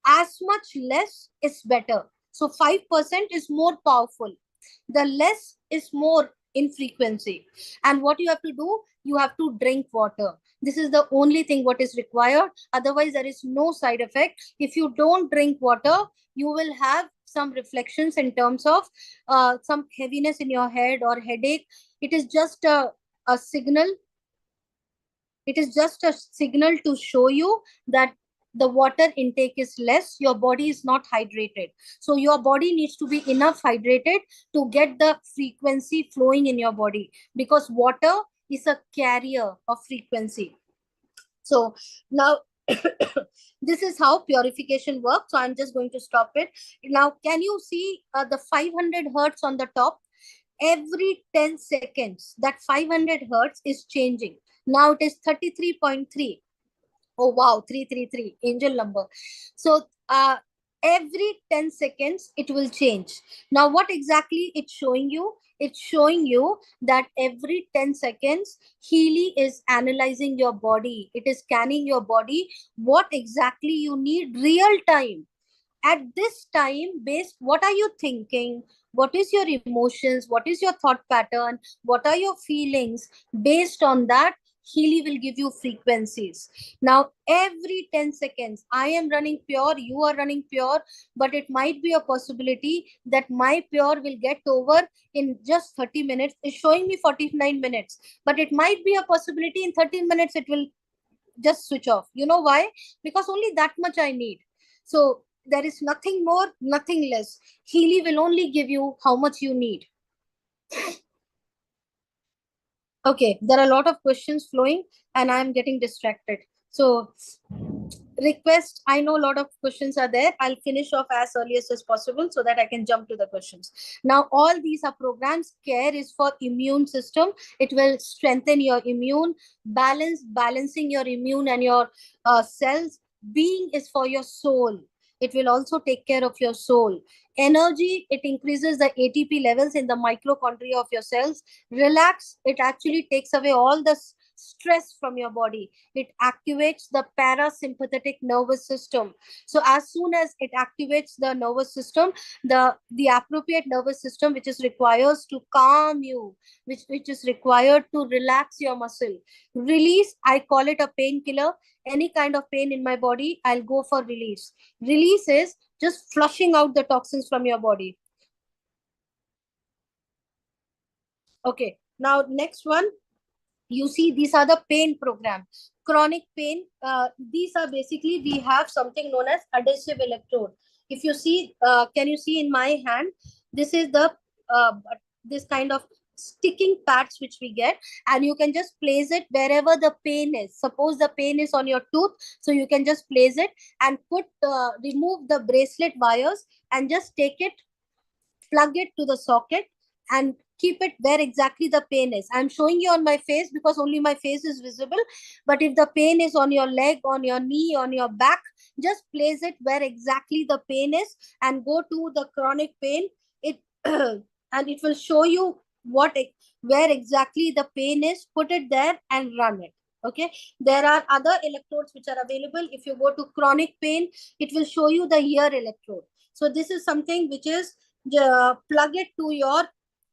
As much less is better. So 5% is more powerful. The less is more in frequency. And what you have to do, you have to drink water. This is the only thing what is required. Otherwise, there is no side effect. If you don't drink water, you will have some reflections in terms of some heaviness in your head or headache. It is just a signal. It is just a signal to show you that the water intake is less, your body is not hydrated. So your body needs to be enough hydrated to get the frequency flowing in your body, because water is a carrier of frequency. So now this is how purification works. So I'm just going to stop it. Now, can you see the 500 hertz on the top? Every 10 seconds, that 500 hertz is changing. Now it is 33.3. Oh, wow, 333, angel number. So every 10 seconds, it will change. Now, what exactly it's showing you? It's showing you that every 10 seconds, Healy is analyzing your body. It is scanning your body, what exactly you need real time. At this time, based, what are you thinking? What is your emotions? What is your thought pattern? What are your feelings? Based on that, Healy will give you frequencies. Now, every 10 seconds, I am running pure, you are running pure, but it might be a possibility that my pure will get over in just 30 minutes. It's showing me 49 minutes, but it might be a possibility in 13 minutes, it will just switch off. You know why? Because only that much I need. So there is nothing more, nothing less. Healy will only give you how much you need. Okay, there are a lot of questions flowing and I'm getting distracted. So request, I know a lot of questions are there. I'll finish off as earliest as possible so that I can jump to the questions. Now, all these are programs. Care is for immune system. It will strengthen your immune. Balancing your immune and your cells. Being is for your soul. It will also take care of your soul. Energy, it increases the ATP levels in the mitochondria of your cells. Relax, it actually takes away all the stress from your body. It activates the parasympathetic nervous system. So as soon as it activates the nervous system, the appropriate nervous system, which is requires to calm you, which is required to relax your muscle, release. I call it a painkiller. Any kind of pain in my body, I'll go for release. Release is just flushing out the toxins from your body. Okay, now next one, you see these are the pain program. Chronic pain, these are basically, we have something known as adhesive electrode. If you see, can you see in my hand, this is the this kind of sticking pads which we get, and you can just place it wherever the pain is. Suppose the pain is on your tooth, so you can just place it and put remove the bracelet wires and just take it, plug it to the socket and keep it where exactly the pain is. I'm showing you on my face because only my face is visible. But if the pain is on your leg, on your knee, on your back, just place it where exactly the pain is and go to the chronic pain. It and it will show you where exactly the pain is. Put it there and run it. Okay, there are other electrodes which are available. If you go to chronic pain, it will show you the ear electrode. So this is something which is plug it to your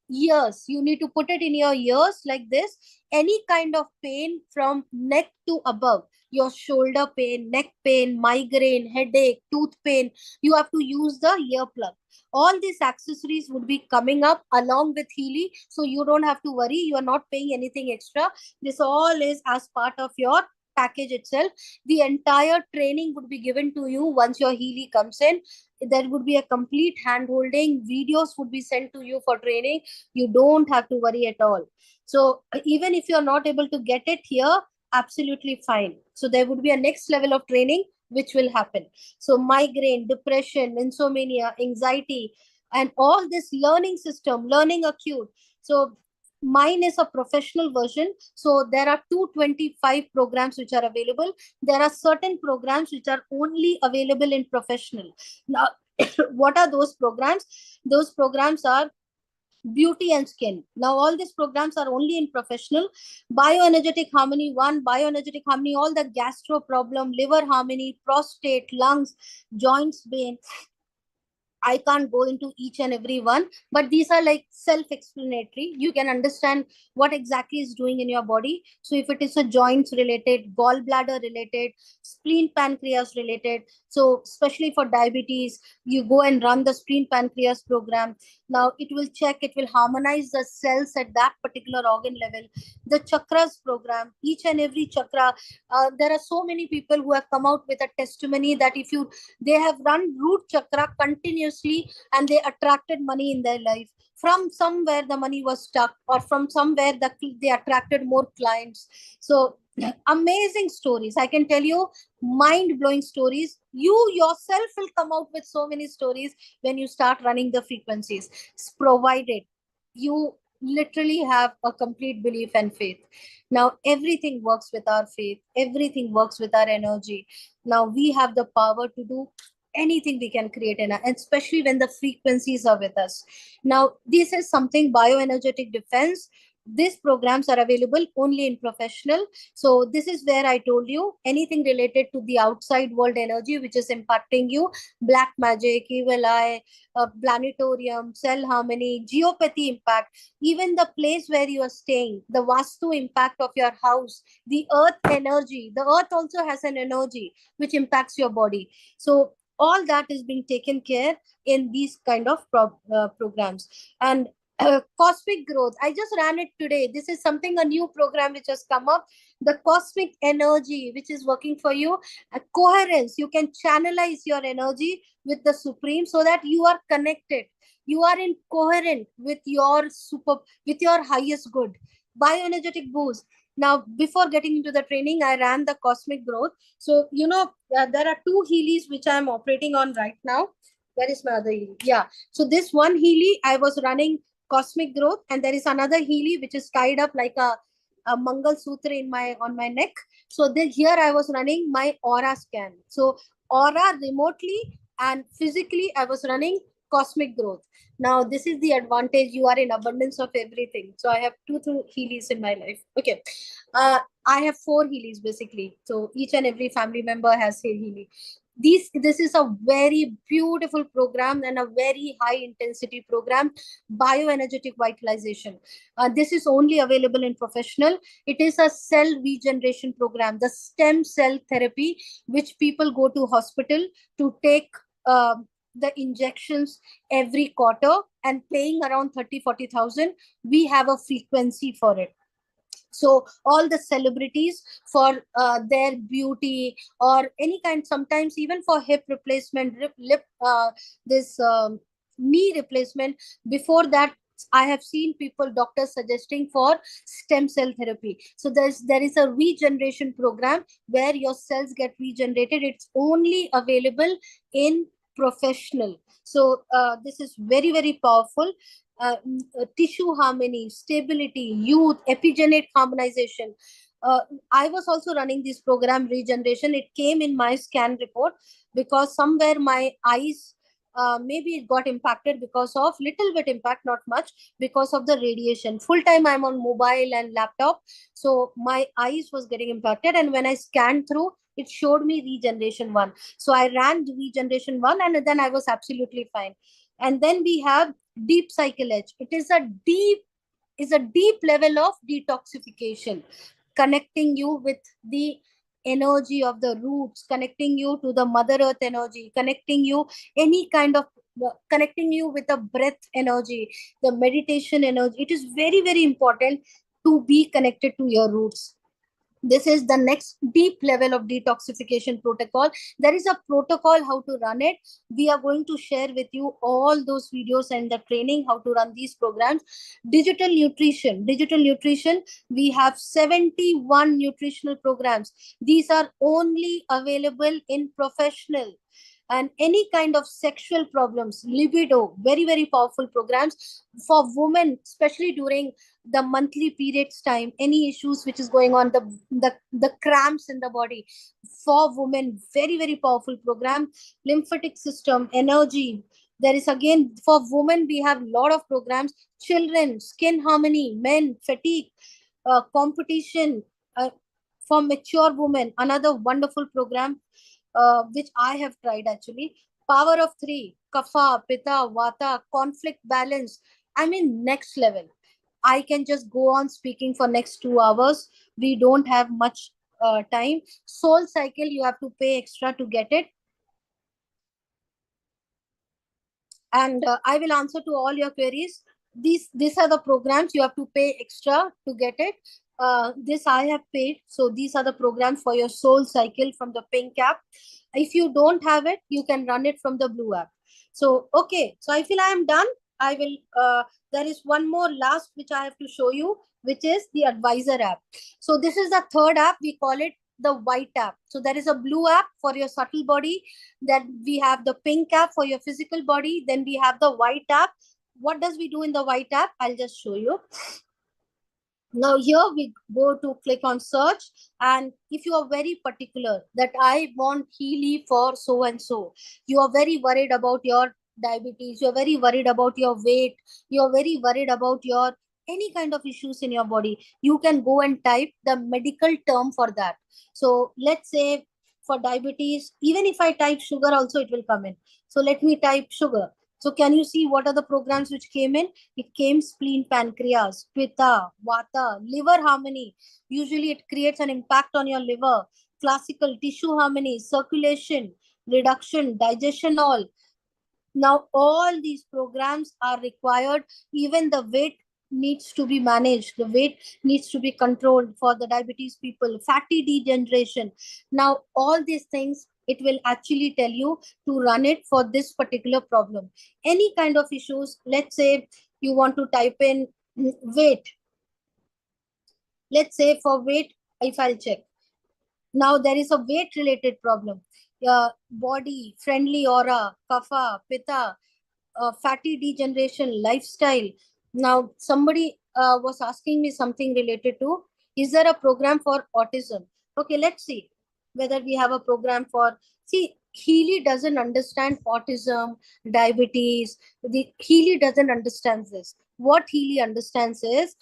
ears. You need to put it in your ears like this. Any kind of pain from neck to above, your shoulder pain, neck pain, migraine, headache, tooth pain, you have to use the earplug. All these accessories would be coming up along with Healy, so you don't have to worry. You are not paying anything extra. This all is as part of your package itself. The entire training would be given to you once your Healy comes in. There would be a complete hand holding. Videos would be sent to you for training. You don't have to worry at all. So even if you're not able to get it here, absolutely fine. So there would be a next level of training which will happen. So migraine, depression, insomnia, anxiety, and all this learning system, learning acute. So mine is a professional version. So there are 225 programs which are available. There are certain programs which are only available in professional. Now, what are those programs? Those programs are beauty and skin. Now all these programs are only in professional. Bioenergetic harmony 1, bioenergetic harmony, all the gastro problem, liver harmony, prostate, lungs, joints, pain. I can't go into each and every one, but these are like self-explanatory. You can understand what exactly is doing in your body. So if it is a joints related, gallbladder related, spleen pancreas related, so especially for diabetes, you go and run the spleen pancreas program. Now it will check, it will harmonize the cells at that particular organ level. The chakras program, each and every chakra. There are so many people who have come out with a testimony that if you, they have run root chakra continuously and they attracted money in their life. From somewhere the money was stuck, or from somewhere they attracted more clients. So amazing stories. I can tell you mind-blowing stories. You yourself will come out with so many stories when you start running the frequencies, provided you literally have a complete belief and faith. Now everything works with our faith, everything works with our energy. Now we have the power to do anything we can create, and especially when the frequencies are with us. Now this is something bioenergetic defense. These programs are available only in professional. So this is where I told you anything related to the outside world energy which is impacting you, black magic, evil eye, planetarium, cell harmony, geopathy impact, even the place where you are staying, the vastu impact of your house, the earth energy. The earth also has an energy which impacts your body. So all that is being taken care in these kind of programs. And cosmic growth, I just ran it today. This is something, a new program which has come up, the cosmic energy which is working for you. Coherence, you can channelize your energy with the supreme so that you are connected, you are in coherent with your with your highest good. Bioenergetic boost. Now before getting into the training, I ran the cosmic growth. So you know, there are two Healys which I am operating on right now. Where is my other Healy? Yeah, so this one Healy I was running cosmic growth, and there is another Healy which is tied up like a Mangal Sutra in my on my neck. So then here I was running my aura scan. So aura remotely and physically I was running cosmic growth. Now, this is the advantage. You are in abundance of everything. So I have two Heelys in my life. Okay. I have 4 Heelys basically. So each and every family member has a Heely. This is a very beautiful program and a very high intensity program, bioenergetic vitalization. This is only available in professional. It is a cell regeneration program, the stem cell therapy, which people go to hospital to take the injections every quarter and paying around 30,000-40,000. We have a frequency for it. So all the celebrities for their beauty or any kind, sometimes even for hip replacement, this knee replacement, before that I have seen people, doctors suggesting for stem cell therapy. So there is a regeneration program where your cells get regenerated. It's only available in professional. So this is very, very powerful. Tissue harmony, stability, youth, epigenetic harmonization. I was also running this program, regeneration. It came in my scan report because somewhere my eyes, maybe it got impacted because of little bit impact, not much, because of the radiation. Full time I'm on mobile and laptop, so my eyes was getting impacted. And when I scanned through, it showed me regeneration 1. So I ran regeneration 1, and then I was absolutely fine. And then we have deep cycle edge. It is a deep level of detoxification, connecting you with the energy of the roots, connecting you to the mother earth energy, connecting you any kind of connecting you with the breath energy, the meditation energy. It is very, very important to be connected to your roots. This is the next deep level of detoxification protocol. There is a protocol how to run it. We are going to share with you all those videos and the training how to run these programs. Digital nutrition, we have 71 nutritional programs. These are only available in professional. And any kind of sexual problems, libido, very, very powerful programs for women, especially during the monthly periods time, any issues which is going on, the cramps in the body. For women, very, very powerful program. Lymphatic system, energy. There is again, for women, we have a lot of programs. Children, skin harmony, men, fatigue, competition. For mature women, another wonderful program, which I have tried actually. Power of 3, Kapha, Pitta, Vata, conflict balance. I mean, next level. I can just go on speaking for next 2 hours. We don't have much time. Soul cycle, you have to pay extra to get it. And I will answer to all your queries. These are the programs you have to pay extra to get it. This I have paid. So these are the programs for your soul cycle from the pink app. If you don't have it, you can run it from the blue app. So, okay. So I feel I am done. I will, there is one more last which I have to show you, which is the advisor app. So this is the third app. We call it the white app. So there is a blue app for your subtle body. Then we have the pink app for your physical body. Then we have the white app. What does we do in the white app? I'll just show you. Now here we go to click on search, and if you are very particular that I want Healy for so and so, you are very worried about your diabetes, you're very worried about your weight, you're very worried about your any kind of issues in your body, you can go and type the medical term for that. So let's say for diabetes, even if I type sugar also it will come in. So let me type sugar. So can you see what are the programs which came in? It came spleen, pancreas, pitta, vata, liver harmony. Usually it creates an impact on your liver. Classical, tissue harmony, circulation, reduction, digestion, all. Now all these programs are required. Even the weight needs to be managed. The weight needs to be controlled for the diabetes people. Fatty degeneration. Now all these things, it will actually tell you to run it for this particular problem. Any kind of issues, let's say you want to type in weight. Let's say for weight, if I'll check. Now there is a weight related problem. Body, friendly aura, kapha, pitta, fatty degeneration, lifestyle. Now somebody was asking me something related to, is there a program for autism? Okay, let's see whether we have a program for, see, Healy doesn't understand autism, diabetes. Healy doesn't understand this. What Healy understands is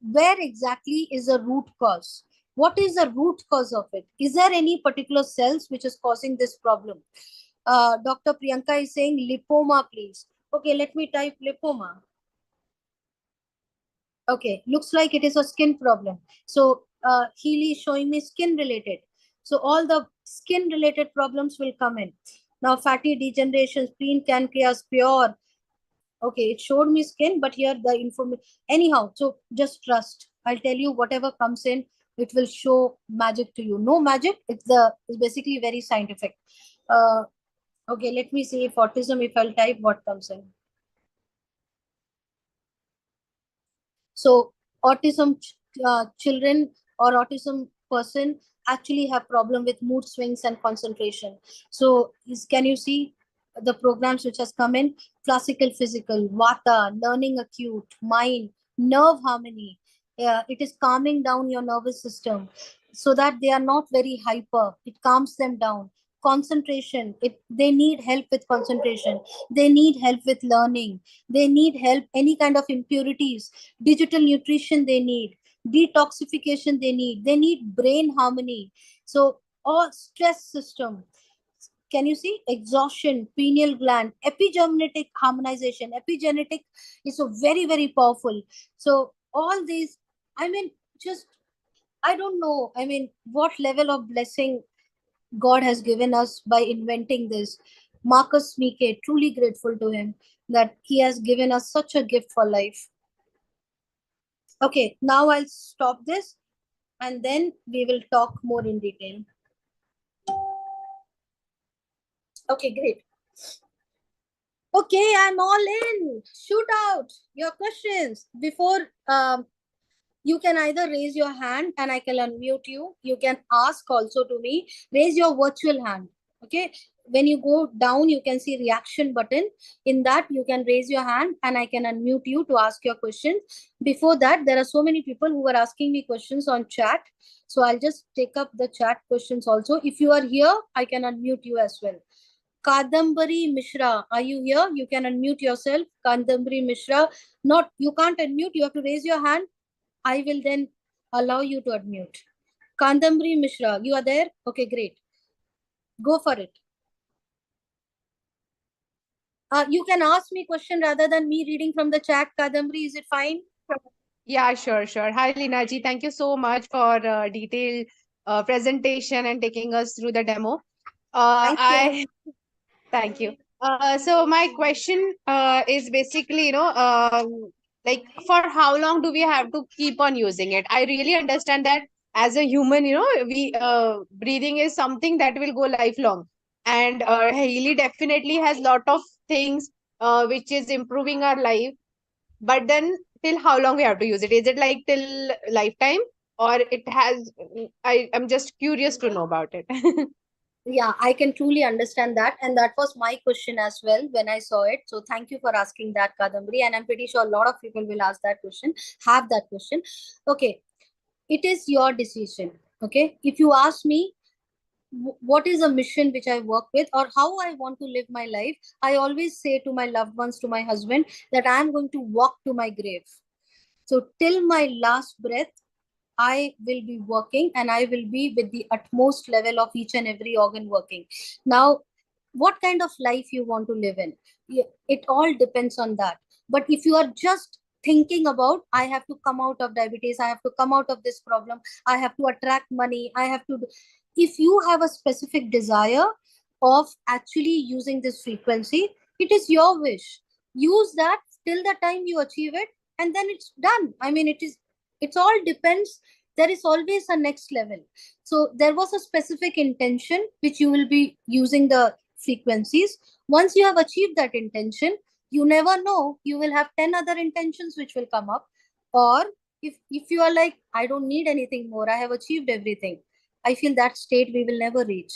where exactly is the root cause. What is the root cause of it? Is there any particular cells which is causing this problem? Dr. Priyanka is saying lipoma, please. Okay, let me type lipoma. Okay, looks like it is a skin problem. So Healy is showing me skin related. So all the skin related problems will come in. Now fatty degeneration, spleen, pancreas, pure. Okay, it showed me skin, but here the information. Anyhow, so just trust. I'll tell you whatever comes in, it will show magic to you. No magic, it's basically very scientific. Okay, let me see if autism, if I'll type what comes in. So autism children or autism person actually have problem with mood swings and concentration. So can you see the programs which has come in? Classical, physical, vata, learning acute, mind, nerve harmony. It is calming down your nervous system so that they are not very hyper. It calms them down. Concentration, they need help with concentration. They need help with learning. They need help, any kind of impurities, digital nutrition they need, detoxification they need brain harmony. So all stress system, can you see exhaustion, pineal gland, epigenetic harmonization. Epigenetic is so very, very powerful. So all these, I mean, just, I don't know, I mean, what level of blessing God has given us by inventing this. Marcus Mike, truly grateful to him that he has given us such a gift for life. Okay, now I'll stop this and then we will talk more in detail. Okay, great. Okay, I'm all in. Shoot out your questions. Before you can either raise your hand and I can unmute you. You can ask also to me. Raise your virtual hand. Okay. When you go down, you can see reaction button. In that, you can raise your hand and I can unmute you to ask your questions. Before that, there are so many people who are asking me questions on chat. So I'll just take up the chat questions also. If you are here, I can unmute you as well. Kadambari Mishra, are you here? You can unmute yourself. Kadambari Mishra. Not, you can't unmute. You have to raise your hand. I will then allow you to unmute. Kadambari Mishra, you are there? Okay, great. Go for it. You can ask me question rather than me reading from the chat. Kadambari, is it fine? Yeah, sure, sure. Hi, Leena ji. Thank you so much for detailed presentation and taking us through the demo. Thank you. Thank you. So my question is basically, like for how long do we have to keep on using it? I really understand that as a human, we breathing is something that will go lifelong, and Haley definitely has lot of things which is improving our life. But then, till how long we have to use it? Is it like till lifetime, or it has? I'm just curious to know about it. Yeah, I can truly understand that. And that was my question as well when I saw it. So thank you for asking that, Kadambari. And I'm pretty sure a lot of people will ask that question, have that question. Okay, it is your decision. Okay, if you ask me, what is a mission which I work with or how I want to live my life, I always say to my loved ones, to my husband, that I'm going to walk to my grave. So till my last breath, I will be working and I will be with the utmost level of each and every organ working. Now, what kind of life you want to live in? It all depends on that. But if you are just thinking about, I have to come out of diabetes, I have to come out of this problem, I have to attract money, I have to, if you have a specific desire of actually using this frequency, it is your wish. Use that till the time you achieve it, and then it's done. I mean, it's all depends. There is always a next level. So there was a specific intention which you will be using the frequencies. Once you have achieved that intention, you never know, you will have 10 other intentions which will come up. Or if you are like, I don't need anything more, I have achieved everything, I feel that state we will never reach.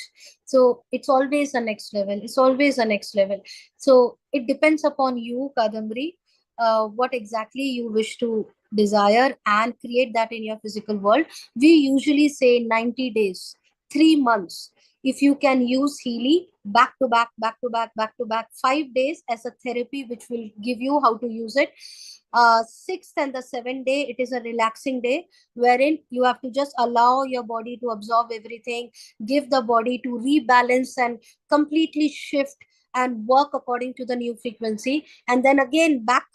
So it's always a next level. It's always a next level. So it depends upon you, Kadambari, what exactly you wish to desire and create that in your physical world. We usually say 90 days, 3 months. if you can use Healy back to back, 5 days as a therapy, which will give you how to use it. Sixth and the seventh day, it is a relaxing day wherein you have to just allow your body to absorb everything, give the body to rebalance and completely shift and work according to the new frequency. And then again back,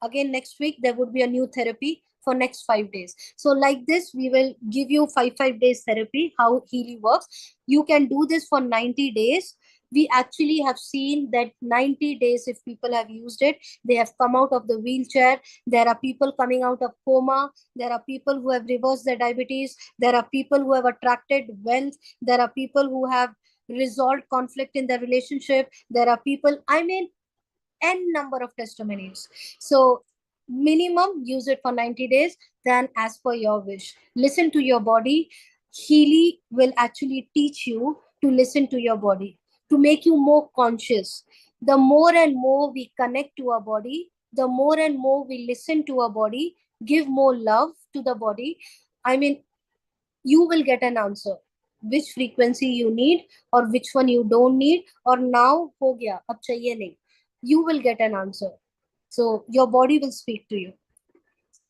again next week, there would be a new therapy for next 5 days. So like this, we will give you 5 days therapy, how Healy works. You can do this for 90 days. We actually have seen that 90 days, if people have used it, they have come out of the wheelchair. There are people coming out of coma. There are people who have reversed their diabetes. There are people who have attracted wealth. There are people who have resolved conflict in their relationship. There are people, I mean, n number of testimonies. So minimum use it for 90 days, then as per your wish. Listen to your body. Healy will actually teach you to listen to your body, to make you more conscious. The more and more we connect to our body, the more and more we listen to our body, give more love to the body, I mean, you will get an answer which frequency you need or which one you don't need, or now ho gaya, ab chahiye nahi. You will get an answer. So your body will speak to you.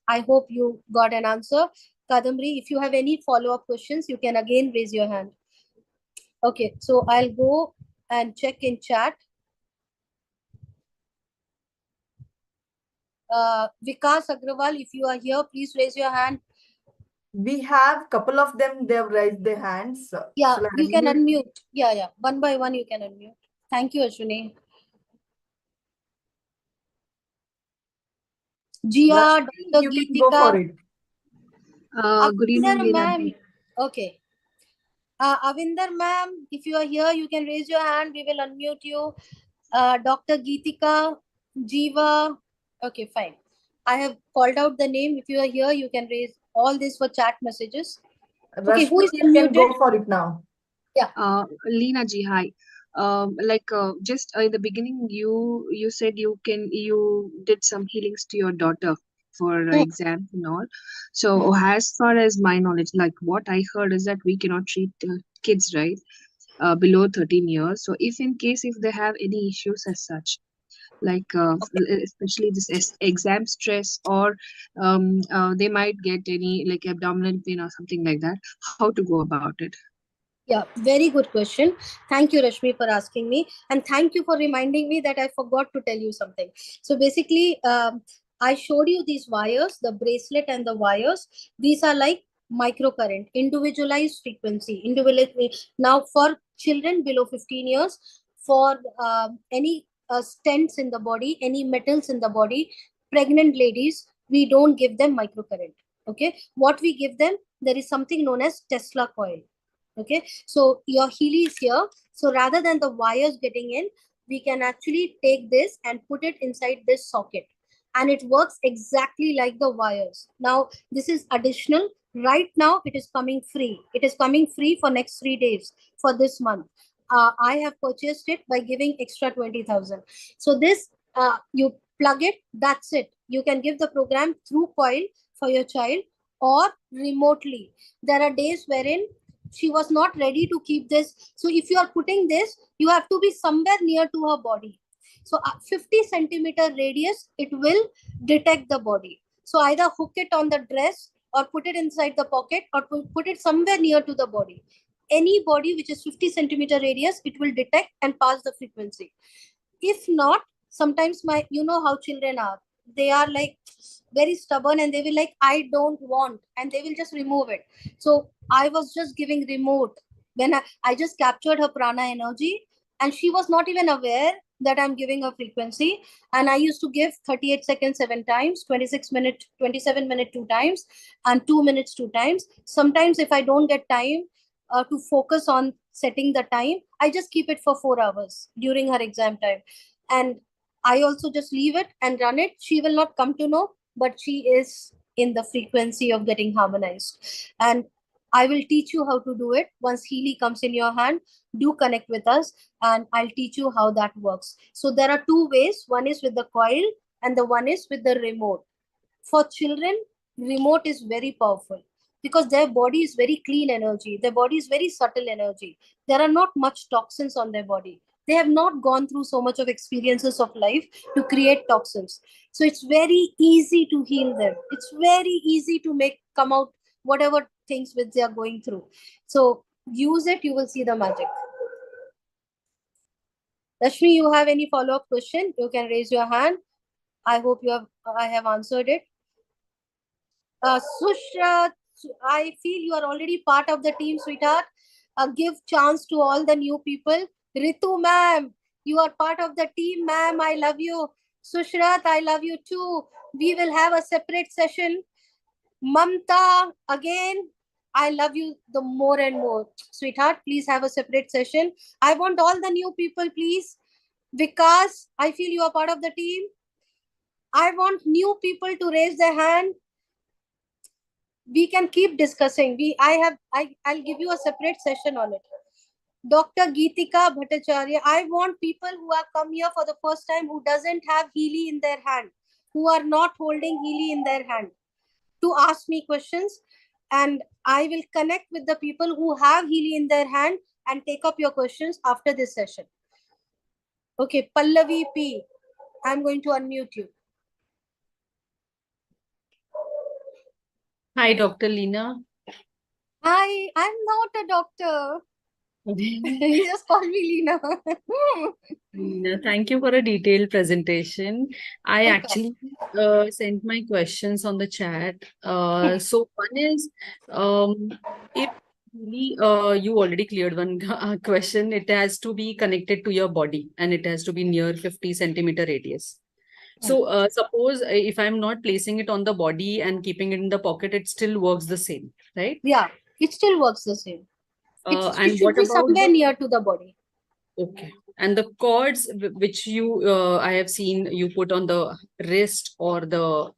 I hope you got an answer. Kadamri, if you have any follow-up questions, you can again raise your hand. Okay, so I'll go and check in chat. Vikas Agrawal, if you are here, please raise your hand. We have couple of them, they have raised their hands. Yeah, Shall I you can unmute? unmute. Yeah. One by one, you can unmute. Thank you, Ashwini. Jia, Rashmi, Dr. you can go for Geetika. it. Good evening, Avinder Leena ma'am. ji. Okay. Avinder ma'am, if you are here, you can raise your hand. We will unmute you. Dr. Geetika, Jiva. Okay, fine. I have called out the name. If you are here, you can raise all this for chat messages. Okay, who Rashmi, is you can unmuted? go for it now. Leena ji, hi. Just in the beginning, you said you did some healings to your daughter for exams and all. So as far as my knowledge, like what I heard is that we cannot treat kids, right, below 13 years. So if in case if they have any issues as such, like especially this exam stress, or they might get any like abdominal pain or something like that, how to go about it? Yeah, very good question. Thank you, Rashmi, for asking me. And thank you for reminding me that I forgot to tell you something. So basically, I showed you these wires, the bracelet and the wires. These are like microcurrent, individualized frequency. Now, for children below 15 years, for any stents in the body, any metals in the body, pregnant ladies, we don't give them microcurrent. Okay. What we give them, there is something known as Tesla coil. Okay, so your Healy is here. So rather than the wires getting in, we can actually take this and put it inside this socket, and it works exactly like the wires. Now this is additional. Right now it is coming free. It is coming free for next 3 days for this month. I have purchased it by giving extra 20,000. So this, you plug it, that's it. You can give the program through coil for your child or remotely. There are days wherein she was not ready to keep this. So if you are putting this, you have to be somewhere near to her body. So 50 centimeter radius, it will detect the body. So either hook it on the dress or put it inside the pocket or put it somewhere near to the body. Any body which is 50 centimeter radius, it will detect and pass the frequency. If not, sometimes you know how children are. They are like very stubborn and they will like, I don't want, and they will just remove it. So I was just giving remote when I just captured her prana energy, and she was not even aware that I'm giving her frequency. And I used to give 38 seconds 7 times, 26 minutes, 27 minutes 2 times, and 2 minutes 2 times. Sometimes if I don't get time to focus on setting the time, I just keep it for 4 hours during her exam time. And I also just leave it and run it. She will not come to know, but she is in the frequency of getting harmonized. And I will teach you how to do it. Once Healy comes in your hand, do connect with us and I'll teach you how that works. So there are 2 ways. One is with the coil and the one is with the remote. For children, remote is very powerful. because their body is very clean energy. Their body is very subtle energy. There are not much toxins on their body. They have not gone through so much of experiences of life to create toxins. So it's very easy to heal them. It's very easy to come out whatever things which they are going through. So use it, you will see the magic. Rashmi, you have any follow-up question? You can raise your hand. I hope I have answered it. Sushra, I feel you are already part of the team, sweetheart. Give chance to all the new people. Ritu ma'am, you are part of the team, ma'am. I love you. Sushrat, I love you too. We will have a separate session. Mamta, again, I love you the more and more. Sweetheart, please have a separate session. I want all the new people, please. Vikas, I feel you are part of the team. I want new people to raise their hand. We can keep discussing. I'll give you a separate session on it. Dr. Geetika Bhattacharya, I want people who have come here for the first time who doesn't have Healy in their hand, who are not holding Healy in their hand, to ask me questions, and I will connect with the people who have Healy in their hand and take up your questions after this session. Okay, Pallavi P, I'm going to unmute you. Hi, Dr. Leena. Hi, I'm not a doctor. You just call me Leena. Leena, thank you for a detailed presentation. I Okay. actually sent my questions on the chat. So one is, if really, you already cleared one question, it has to be connected to your body and it has to be near 50 centimeter radius. So suppose if I'm not placing it on the body and keeping it in the pocket, it still works the same, right? Yeah, it still works the same. And It should what be about somewhere near to the body. Okay. And the cords which you, I have seen you put on the wrist or the,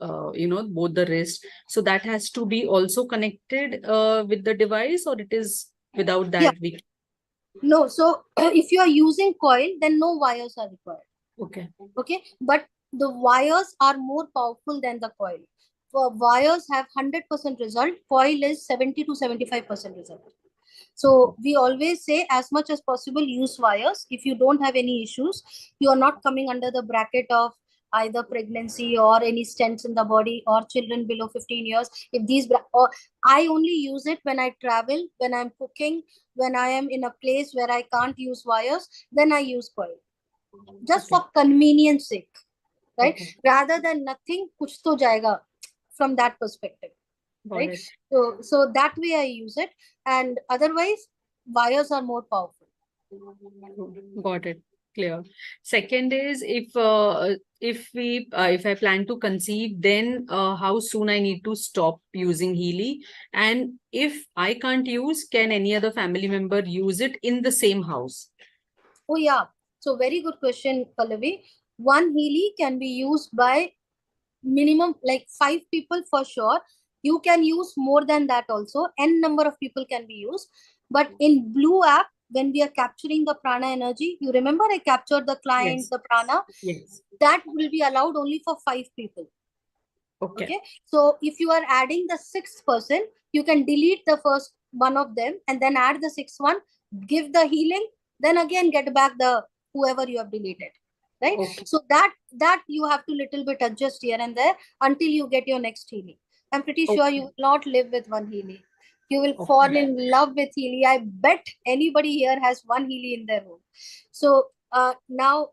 both the wrist. So that has to be also connected with the device, or it is without Yeah. that we. No, so if you are using coil, then no wires are required. Okay. Okay, but the wires are more powerful than the coil. For wires have 100% result, coil is 70 to 75% result. So we always say as much as possible use wires. If you don't have any issues, you are not coming under the bracket of either pregnancy or any stents in the body or children below 15 years. If these, or I only use it when I travel, when I'm cooking, when I am in a place where I can't use wires, then I use coil. Just for convenience sake, right? Okay. Rather than nothing, kuch to jayega from that perspective. Got Right? it. So that way I use it, and otherwise wires are more powerful. Got it. Clear. Second is if I plan to conceive, then how soon I need to stop using Healy, and if I can't use, can any other family member use it in the same house? Oh yeah, so very good question, Pallavi. One Healy can be used by minimum like 5 people for sure. You can use more than that also. N number of people can be used. But in Blue app, when we are capturing the prana energy, you remember I captured the client, Yes. the prana. Yes. That will be allowed only for 5 people. Okay. So if you are adding the 6th person, you can delete the first one of them and then add the 6th one, give the healing, then again get back the whoever you have deleted. Right. Okay. So that you have to little bit adjust here and there until you get your next healing. I'm pretty sure you will not live with one healing. You will fall in love with Healy. I bet anybody here has one Healy in their home. So now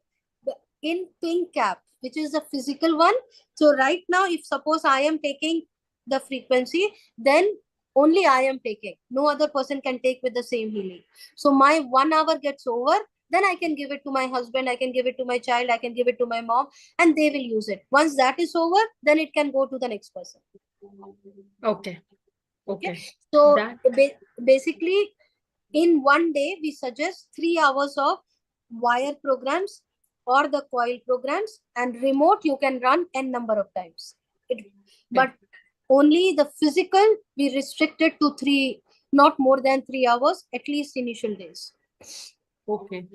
in pink cap, which is the physical one. So right now, if suppose I am taking the frequency, then only I am taking. No other person can take with the same healing. So my 1 hour gets over, then I can give it to my husband, I can give it to my child, I can give it to my mom, and they will use it. Once that is over, then it can go to the next person. Okay. Okay. So that... basically, in one day, we suggest 3 hours of wire programs or the coil programs, and remote you can run n number of times. But only the physical we restricted to 3, not more than 3 hours, at least initial days. Okay.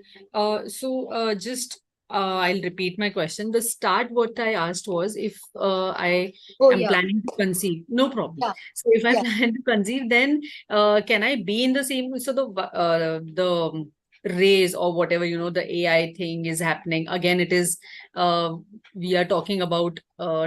So just I'll repeat my question. The start, what I asked was if I Oh, am yeah. planning to conceive, no problem. Yeah. So if I Yeah. plan to conceive, then can I be in the same? So the rays or whatever, the AI thing is happening. Again, it is we are talking about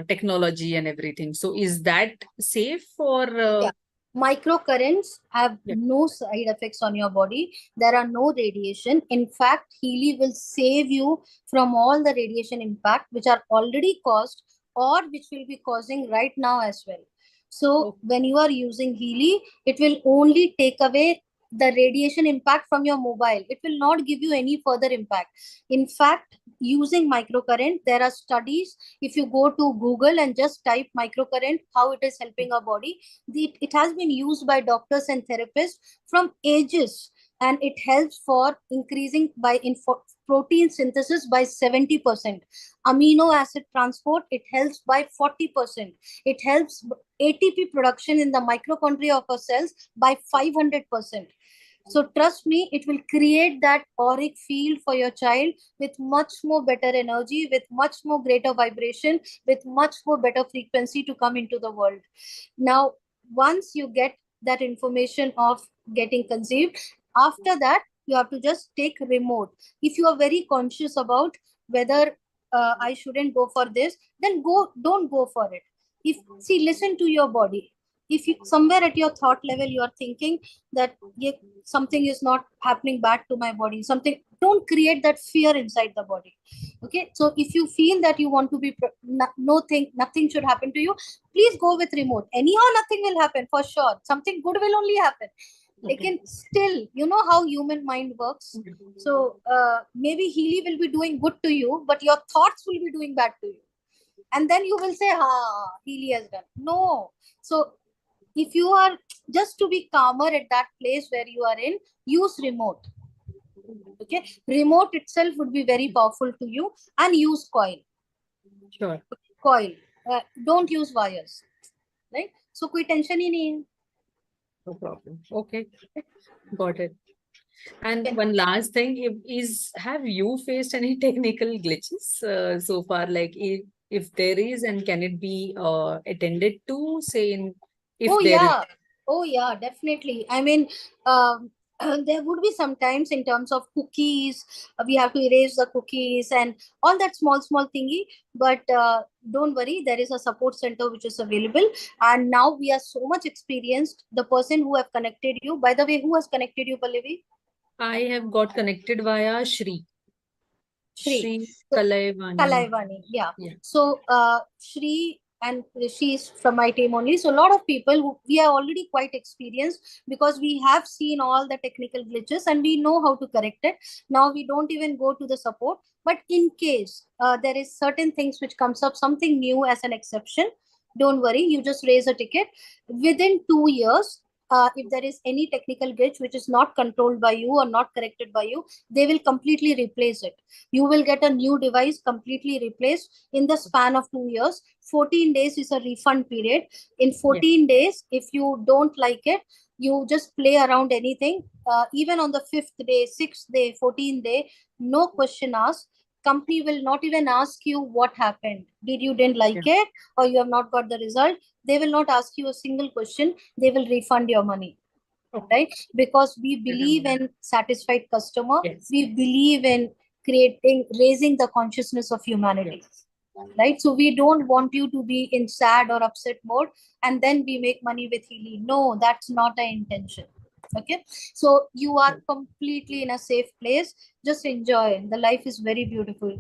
technology and everything. So is that safe for? Yeah. Microcurrents have Yeah. no side effects on your body. There are no radiation. In fact, Healy will save you from all the radiation impact which are already caused or which will be causing right now as well. So when you are using Healy, it will only take away the radiation impact from your mobile. It will not give you any further impact. In fact, using microcurrent, there are studies. If you go to Google and just type microcurrent, how it is helping our body, it has been used by doctors and therapists from ages, and it helps for increasing protein synthesis by 70%, amino acid transport it helps by 40%, it helps ATP production in the mitochondria of our cells by 500%. So trust me, it will create that auric field for your child with much more better energy, with much more greater vibration, with much more better frequency to come into the world. Now, once you get that information of getting conceived, after that, you have to just take remote. If you are very conscious about whether I shouldn't go for this, then don't go for it. Listen to your body. If you somewhere at your thought level you are thinking that something is not happening bad to my body, something, don't create that fear inside the body. Okay, so if you feel that you want to be nothing should happen to you, please go with remote. Anyhow, nothing will happen for sure. Something good will only happen. Again, still, you know how human mind works. So maybe Healy will be doing good to you, but your thoughts will be doing bad to you. And then you will say, Healy has done. No. So if you are just to be calmer at that place where you are in, use remote. Okay, remote itself would be very powerful to you, and use coil. Sure. Coil. Don't use wires. Right? So कोई tension ही नहीं है. No problem. Okay. Got it. And one last thing have you faced any technical glitches so far? Like if there is, and can it be attended to, say if Oh there is? yeah. Oh yeah, definitely. I mean, there would be sometimes in terms of cookies, we have to erase the cookies and all that small thingy. But don't worry, there is a support center which is available, and now we are so much experienced. The person who have connected you, by the way, who has connected you, Pallavi? I have got connected via Shri So, Kalaivani. Kalaivani, yeah. So Shri, and she is from my team only. So a lot of people we are already quite experienced because we have seen all the technical glitches and we know how to correct it. Now we don't even go to the support. But in case there is certain things which comes up, something new as an exception, don't worry, you just raise a ticket. Within 2 years, if there is any technical glitch which is not controlled by you or not corrected by you, they will completely replace it. You will get a new device completely replaced in the span of 2 years. 14 days is a refund period. In 14 days, if you don't like it, you just play around anything. Even on the 5th day, 6th day, 14th day, no question asked. Company will not even ask you what happened. Did you didn't like it, or you have not got the result? They will not ask you a single question. They will refund your money. Right? Because we believe in satisfied customer. We believe in raising the consciousness of humanity. Right? So we don't want you to be in sad or upset mode and then we make money with Healy. No, that's not our intention. Okay, so you are completely in a safe place. Just enjoy. The life is very beautiful.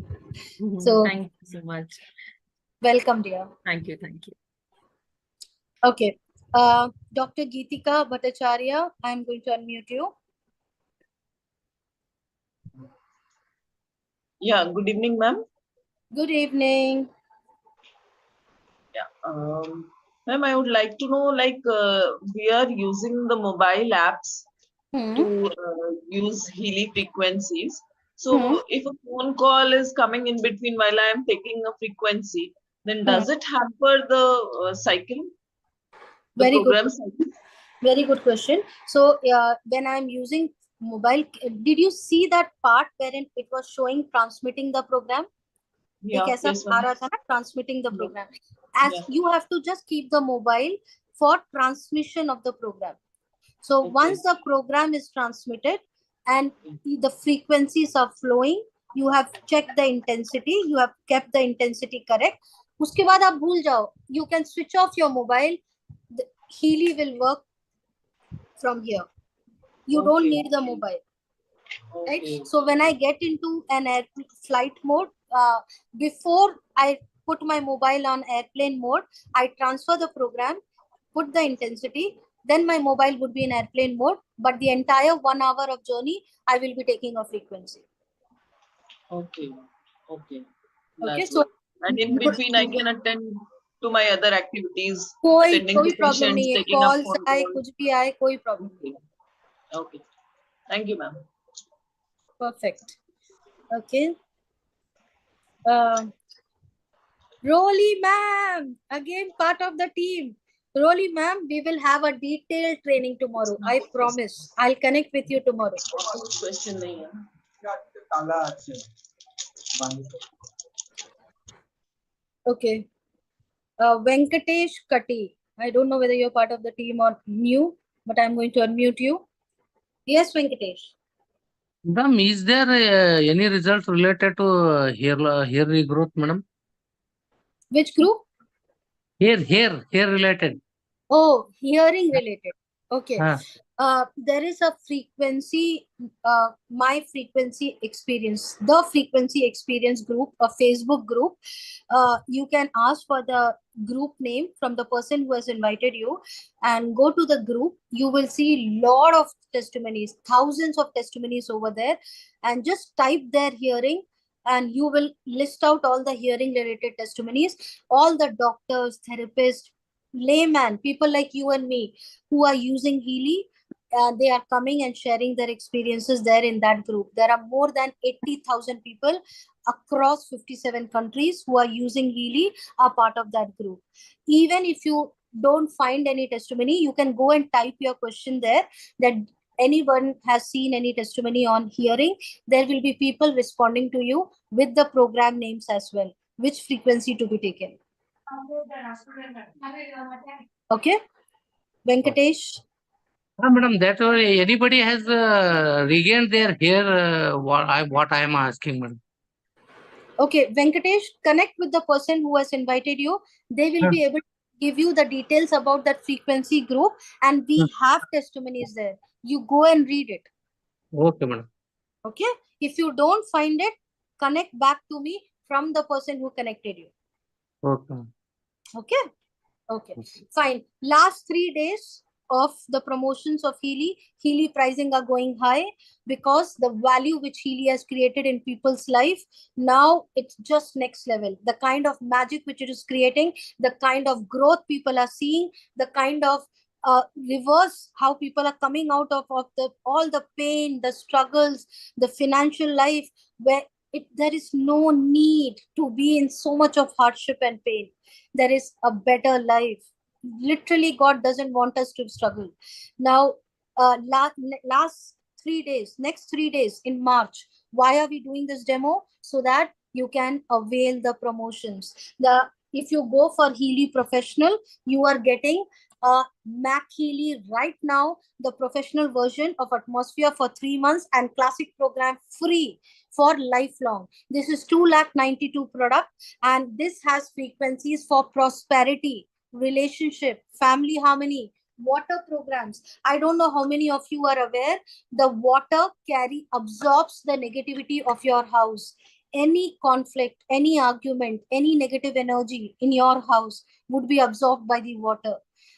So thank you so much. Welcome, dear. Thank you. Okay, Dr. Geetika Bhattacharya, I'm going to unmute you. Yeah, good evening, ma'am. Good evening. Yeah, ma'am, I would like to know, we are using the mobile apps to use Healy frequencies. So if a phone call is coming in between while I am taking a frequency, then does it hamper the cycle? The Very program good. cycle? Very good question. So when I'm using mobile. Did you see that part wherein it was showing transmitting the program? Yeah, एक ऐसा yes, आ ma'am. रहा था ना, transmitting the Yeah. program. As Yeah. you have to just keep the mobile for transmission of the program. So Okay. once the program is transmitted and the frequencies are flowing, you have checked the intensity, you have kept the intensity correct. उसके बाद आप भूल जाओ. You can switch off your mobile. The Healy will work from here. You don't Okay. need the mobile. Right? Okay. So when I get into an air flight mode, before I put my mobile on airplane mode, I transfer the program, put the intensity, then my mobile would be in airplane mode, but the entire 1 hour of journey, I will be taking a frequency. Okay. Okay. Okay, That's so good. And in between, I can attend to my other activities, कोई attending to problem नहीं patients, है, taking up calls phone आए calls. कुछ भी आए कोई problem नहीं. Okay. Okay. Thank you, ma'am. Perfect. Okay. Rolly ma'am, again part of the team. Rolly ma'am, we will have a detailed training tomorrow. I promise. I'll connect with you tomorrow. Question नहीं है. Okay. Venkatesh Kati. I don't know whether you're part of the team or new, but I'm going to unmute you. Yes, Venkatesh. Madam, is there any result related to hair regrowth, madam? Which group? Hair related. Oh, hearing related. Okay. Ah. There is a frequency, my frequency experience, the frequency experience group, a Facebook group. You can ask for the group name from the person who has invited you and go to the group. You will see lot of testimonies, thousands of testimonies over there, and just type their hearing and you will list out all the hearing related testimonies. All the doctors, therapists, layman, people like you and me who are using Healy, they are coming and sharing their experiences there in that group. There are more than 80,000 people across 57 countries who are using Healy are part of that group. Even if you don't find any testimony, you can go and type your question there that anyone has seen any testimony on hearing. There will be people responding to you with the program names as well, which frequency to be taken. Okay, Venkatesh. Madam, that way anybody has regained their hair. What I am asking, madam. Okay, Venkatesh, connect with the person who has invited you. They will be able to give you the details about that frequency group, and we have testimonies there. You go and read it. Okay, madam. Okay, if you don't find it, connect back to me from the person who connected you. Okay. Okay. Okay, fine. Last 3 days of the promotions of Healy pricing are going high because the value which Healy has created in people's life, now it's just next level. The kind of magic which it is creating, the kind of growth people are seeing, the kind of reverse, how people are coming out of all the pain, the struggles, the financial life, where there is no need to be in so much of hardship and pain. There is a better life. Literally, God doesn't want us to struggle. Now, last 3 days, next 3 days in March, why are we doing this demo? So that you can avail the promotions. If you go for Healy Professional, you are getting Mac Healy right now, the professional version of Atmosphere for 3 months and Classic program free for lifelong. This is 292 product, and this has frequencies for prosperity, relationship, family harmony, water programs. I don't know how many of you are aware, the water absorbs the negativity of your house. Any conflict, any argument, any negative energy in your house would be absorbed by the water.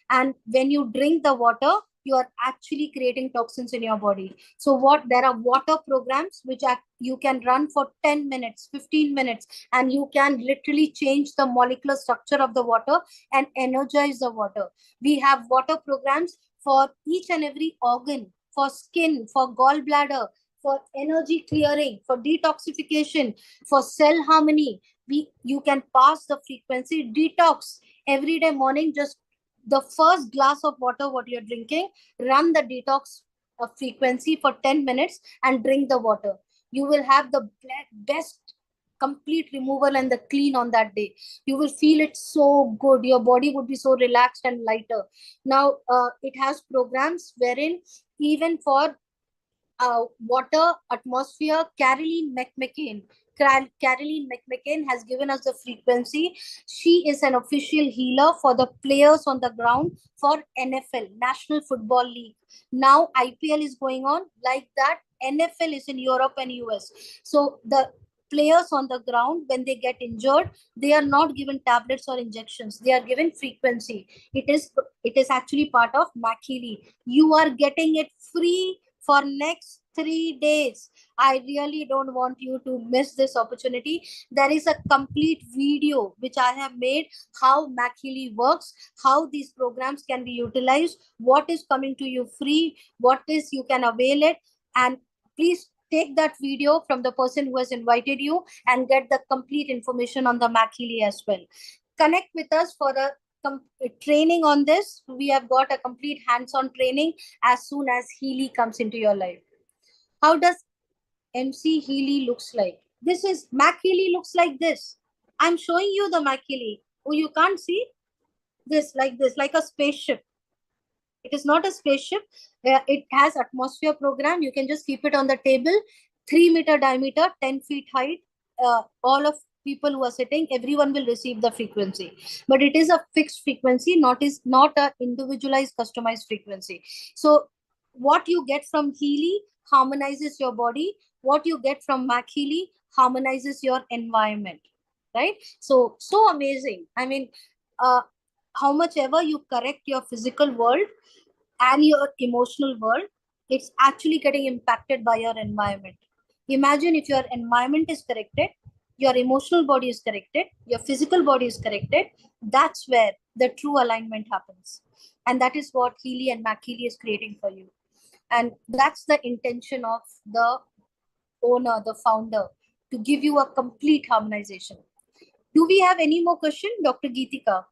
And when you drink the water, you are actually creating toxins in your body. So there are water programs which you can run for 10 minutes, 15 minutes, and you can literally change the molecular structure of the water and energize the water. We have water programs for each and every organ, for skin, for gallbladder, for energy clearing, for detoxification, for cell harmony. You can pass the frequency detox every day morning. Just the first glass of water what you're drinking, run the detox frequency for 10 minutes and drink the water. You will have the best complete removal and the clean on that day. You will feel it so good. Your body would be so relaxed and lighter. Now, it has programs wherein even for water, atmosphere, Caroline McMcCain. Caroline McMcCain has given us the frequency. She is an official healer for the players on the ground for NFL, National Football League. Now IPL is going on like that. NFL is in Europe and US. So the players on the ground, when they get injured, they are not given tablets or injections. They are given frequency. It is actually part of Healy. You are getting it free for next 3 days. I really don't want you to miss this opportunity. There is a complete video which I have made, how Healy works, how these programs can be utilized, what is coming to you free, what is you can avail it. And please take that video from the person who has invited you and get the complete information on the Healy as well. Connect with us for a training on this. We have got a complete hands-on training as soon as Healy comes into your life. How does MC Healy looks like? This is Healy looks like this. I'm showing you the Healy. Oh, you can't see this, like a spaceship. It is not a spaceship. It has atmosphere program. You can just keep it on the table. 3-meter diameter, 10 feet height. All of people who are sitting, everyone will receive the frequency. But it is a fixed frequency, not a individualized, customized frequency. So what you get from Healy harmonizes your body. What you get from Healy harmonizes your environment, right? So amazing. I mean, how much ever you correct your physical world and your emotional world, it's actually getting impacted by your environment. Imagine if your environment is corrected, your emotional body is corrected, your physical body is corrected, that's where the true alignment happens. And that is what Healy and Healy is creating for you. And that's the intention of the owner, the founder, to give you a complete harmonization. Do we have any more question, Dr. Geetika?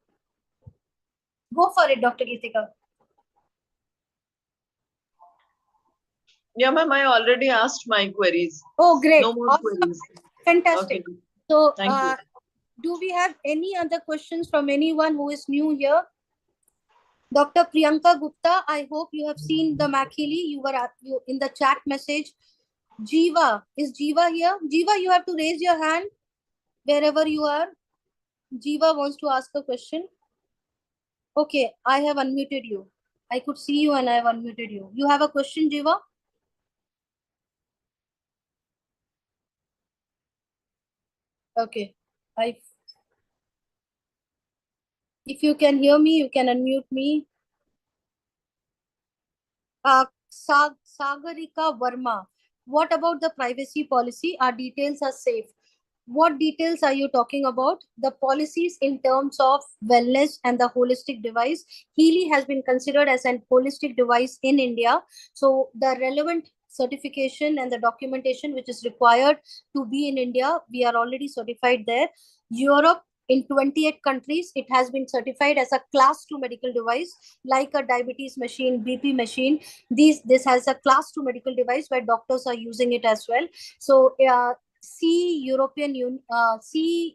Go for it, Dr. Geetika. Yeah, ma'am, I already asked my queries. Oh, great. No more Awesome. queries. Fantastic. Okay. So, Thank you. do we have any other questions from anyone who is new here? Dr. Priyanka Gupta, I hope you have seen the Healy. You were in the chat message. Jiva, is Jiva here? Jiva, you have to raise your hand wherever you are. Jiva wants to ask a question. Okay, I have unmuted you. I could see you and I have unmuted you. You have a question, Jiva? Okay. If you can hear me, you can unmute me. Sagarika Verma, what about the privacy policy? Our details are safe. What details are you talking about? The policies in terms of wellness and the holistic device. Healy has been considered as an holistic device in India. So the relevant certification and the documentation which is required to be in India, we are already certified there. Europe, in 28 countries, it has been certified as a class 2 medical device, like a diabetes machine, BP machine. This has a class 2 medical device where doctors are using it as well. So European Union, CE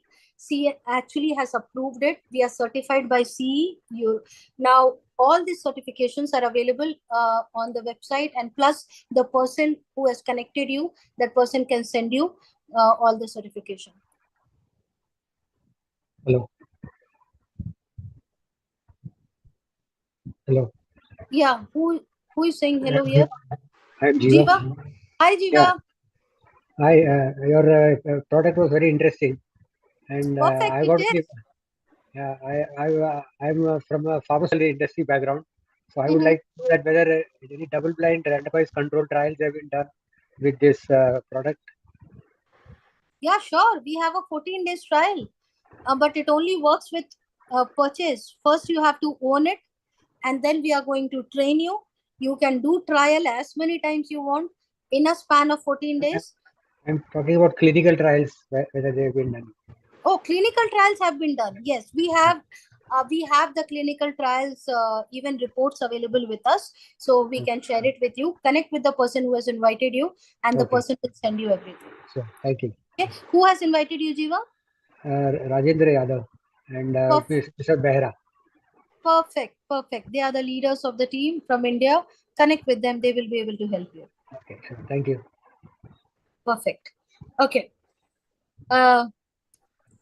actually has approved it. We are certified by CE. Now, all these certifications are available on the website, and plus the person who has connected you, that person can send you all the certification. Hello. Hello. Yeah, who is saying hello here? I'm Jiva. Hi, Jiva. Yeah. Hi, your product was very interesting, and Perfect, I got to give. Yeah, I'm from a pharmaceutical industry background, so I would like to know that whether any double-blind randomized control trials have been done with this product. Yeah, sure. We have a 14 days trial, but it only works with purchase. First, you have to own it, and then we are going to train you. You can do trial as many times you want in a span of 14 days. I'm talking about clinical trials, whether they have been done. Oh, clinical trials have been done. Yes, we have We have the clinical trials, even reports available with us, so we can share it with you. Connect with the person who has invited you, and the person will send you everything. Sure. Thank you. Okay. Who has invited you, Jiva? Rajendra Yadav and Mr. Behra. Perfect, perfect. They are the leaders of the team from India. Connect with them. They will be able to help you. Okay, sure. Thank you. Perfect. Okay.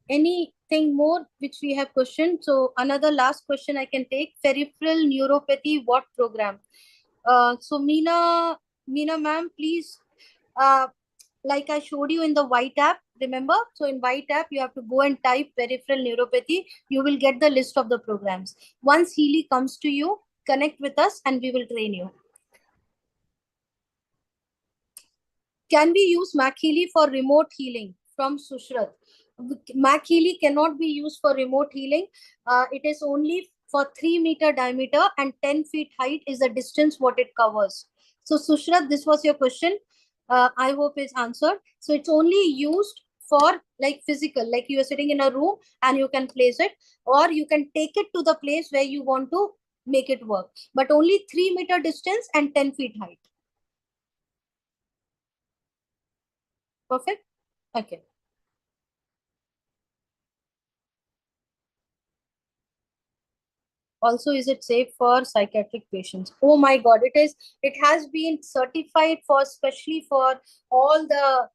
Anything more which we have questioned? So another last question I can take. Peripheral neuropathy, what program? So Meena ma'am, please, like I showed you in the white app, remember? So in white app, you have to go and type peripheral neuropathy. You will get the list of the programs. Once Healy comes to you, connect with us and we will train you. Can we use Mac Healy for remote healing? From Sushrat. Mac Healy cannot be used for remote healing. It is only for 3-meter diameter and 10 feet height is the distance what it covers. So Sushrat, this was your question. I hope it's answered. So it's only used for like physical, like you are sitting in a room and you can place it, or you can take it to the place where you want to make it work, but only 3-meter distance and 10 feet height. Perfect. Okay. Also, is it safe for psychiatric patients? Oh my God, it has been certified for, especially for all the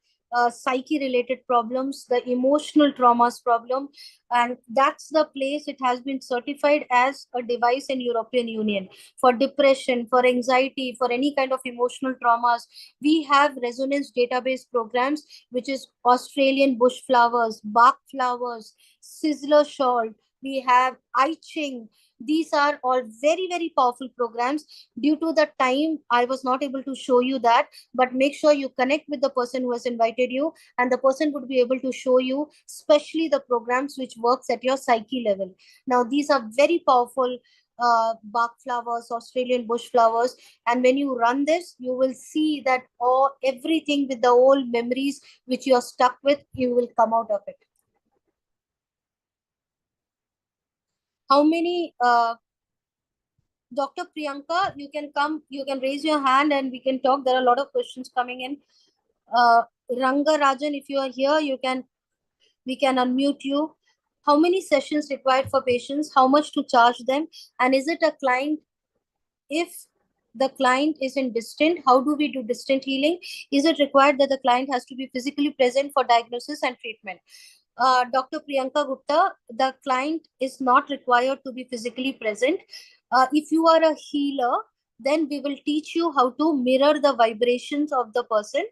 psyche related problems, the emotional traumas problem, and that's the place it has been certified as a device in European Union for depression, for anxiety, for any kind of emotional traumas. We have resonance database programs, which is Australian bush flowers, Bach flowers, sizzler shawl. We have I Ching. These are all very, very powerful programs. Due to the time, I was not able to show you that, but make sure you connect with the person who has invited you, and the person would be able to show you, especially the programs which works at your psyche level. Now, these are very powerful Bach flowers, Australian bush flowers. And when you run this, you will see that everything with the old memories which you are stuck with, you will come out of it. How many, Dr. Priyanka, you can come, you can raise your hand and we can talk. There are a lot of questions coming in. Ranga Rajan, if you are here, we can unmute you. How many sessions required for patients? How much to charge them? And is it a client? If the client is in distant, how do we do distant healing? Is it required that the client has to be physically present for diagnosis and treatment? Dr. Priyanka Gupta, the client is not required to be physically present. If you are a healer, then we will teach you how to mirror the vibrations of the person.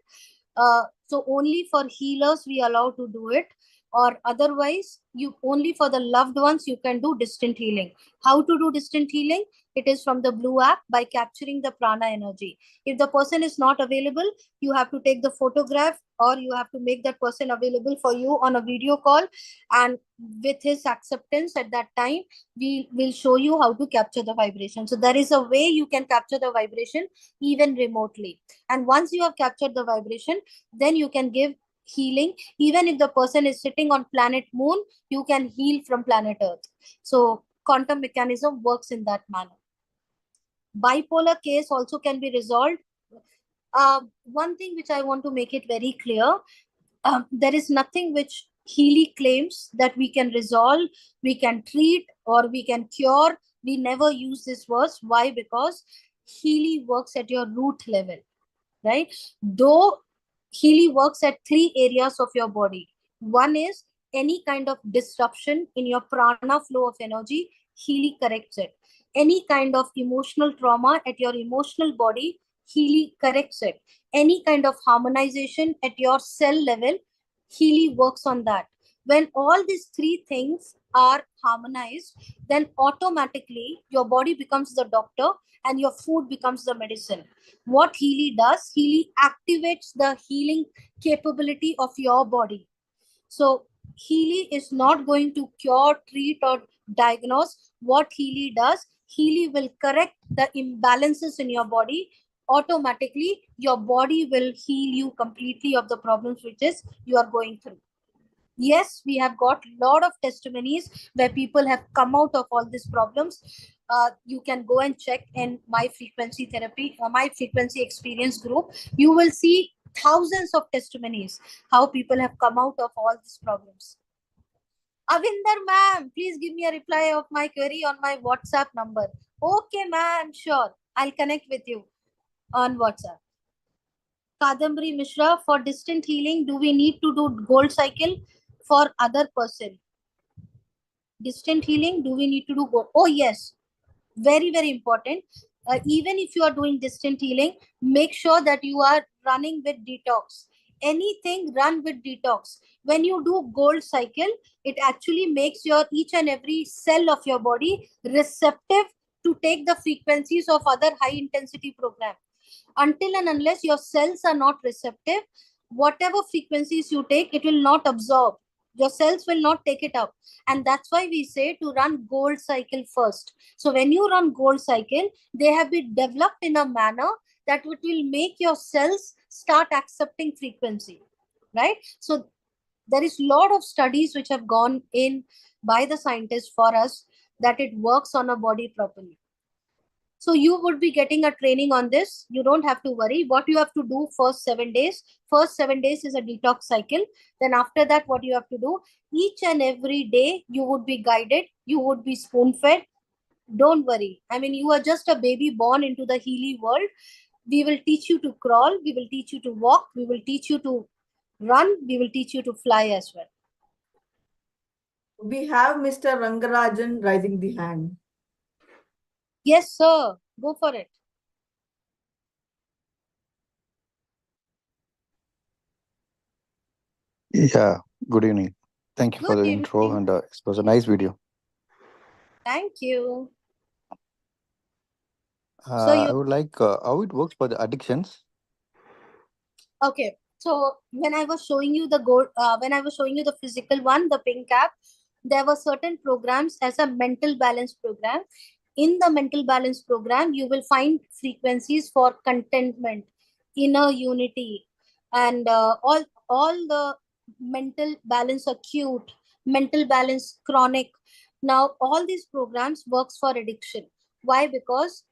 So only for healers we allow to do it, or otherwise you only for the loved ones you can do distant healing. How to do distant healing? It is from the blue app by capturing the prana energy. If the person is not available, you have to take the photograph, or you have to make that person available for you on a video call, and with his acceptance at that time, we will show you how to capture the vibration. So there is a way you can capture the vibration even remotely. And once you have captured the vibration, then you can give healing. Even if the person is sitting on planet Moon, you can heal from planet Earth. So quantum mechanism works in that manner. Bipolar case also can be resolved. One thing which I want to make it very clear, there is nothing which Healy claims that we can resolve, we can treat, or we can cure. We never use this words. Why? Because Healy works at your root level, right? Though Healy works at 3 areas of your body. One is any kind of disruption in your prana flow of energy, Healy corrects it. Any kind of emotional trauma at your emotional body, Healy corrects it. Any kind of harmonization at your cell level, Healy works on that. When all these 3 things are harmonized, then automatically your body becomes the doctor and your food becomes the medicine. What Healy does, Healy activates the healing capability of your body. So Healy is not going to cure, treat, or diagnose. What Healy does, Healy will correct the imbalances in your body. Automatically, your body will heal you completely of the problems which is you are going through. Yes, we have got a lot of testimonies where people have come out of all these problems. You can go and check in my frequency therapy, my frequency experience group. You will see thousands of testimonies how people have come out of all these problems. Avinder ma'am, please give me a reply of my query on my WhatsApp number. Okay, ma'am, sure. I'll connect with you on WhatsApp. Kadambari Mishra, for distant healing, do we need to do gold cycle for other person? Distant healing, do we need to do gold? Oh, yes. Very, very important. Even if you are doing distant healing, make sure that you are running with detox. Anything run with detox. When you do gold cycle, it actually makes your each and every cell of your body receptive to take the frequencies of other high intensity program. Until and unless your cells are not receptive, whatever frequencies you take, it will not absorb. Your cells will not take it up. And that's why we say to run gold cycle first. So when you run gold cycle, they have been developed in a manner that it will make your cells start accepting frequency, right? So there is a lot of studies which have gone in by the scientists for us that it works on a body properly. So you would be getting a training on this. You don't have to worry. What you have to do first 7 days. First 7 days is a detox cycle. Then after that, what you have to do, each and every day, you would be guided. You would be spoon-fed. Don't worry. I mean, you are just a baby born into the Healy world. We will teach you to crawl. We will teach you to walk. We will teach you to run. We will teach you to fly as well. We have Mr. Rangarajan raising the hand. Yes, sir. Go for it. Yeah, good evening. Thank you for Good the intro, evening. and it was a nice video. Thank you. So I you would like how it works for the addictions. okay? So when I was showing you the gold, when I was showing you the physical one, the pink cap, there were certain programs as a mental balance program. In the mental balance program, you will find frequencies for contentment, inner unity, and all the mental balance acute, mental balance chronic. Now all these programs works for addiction. Why? Because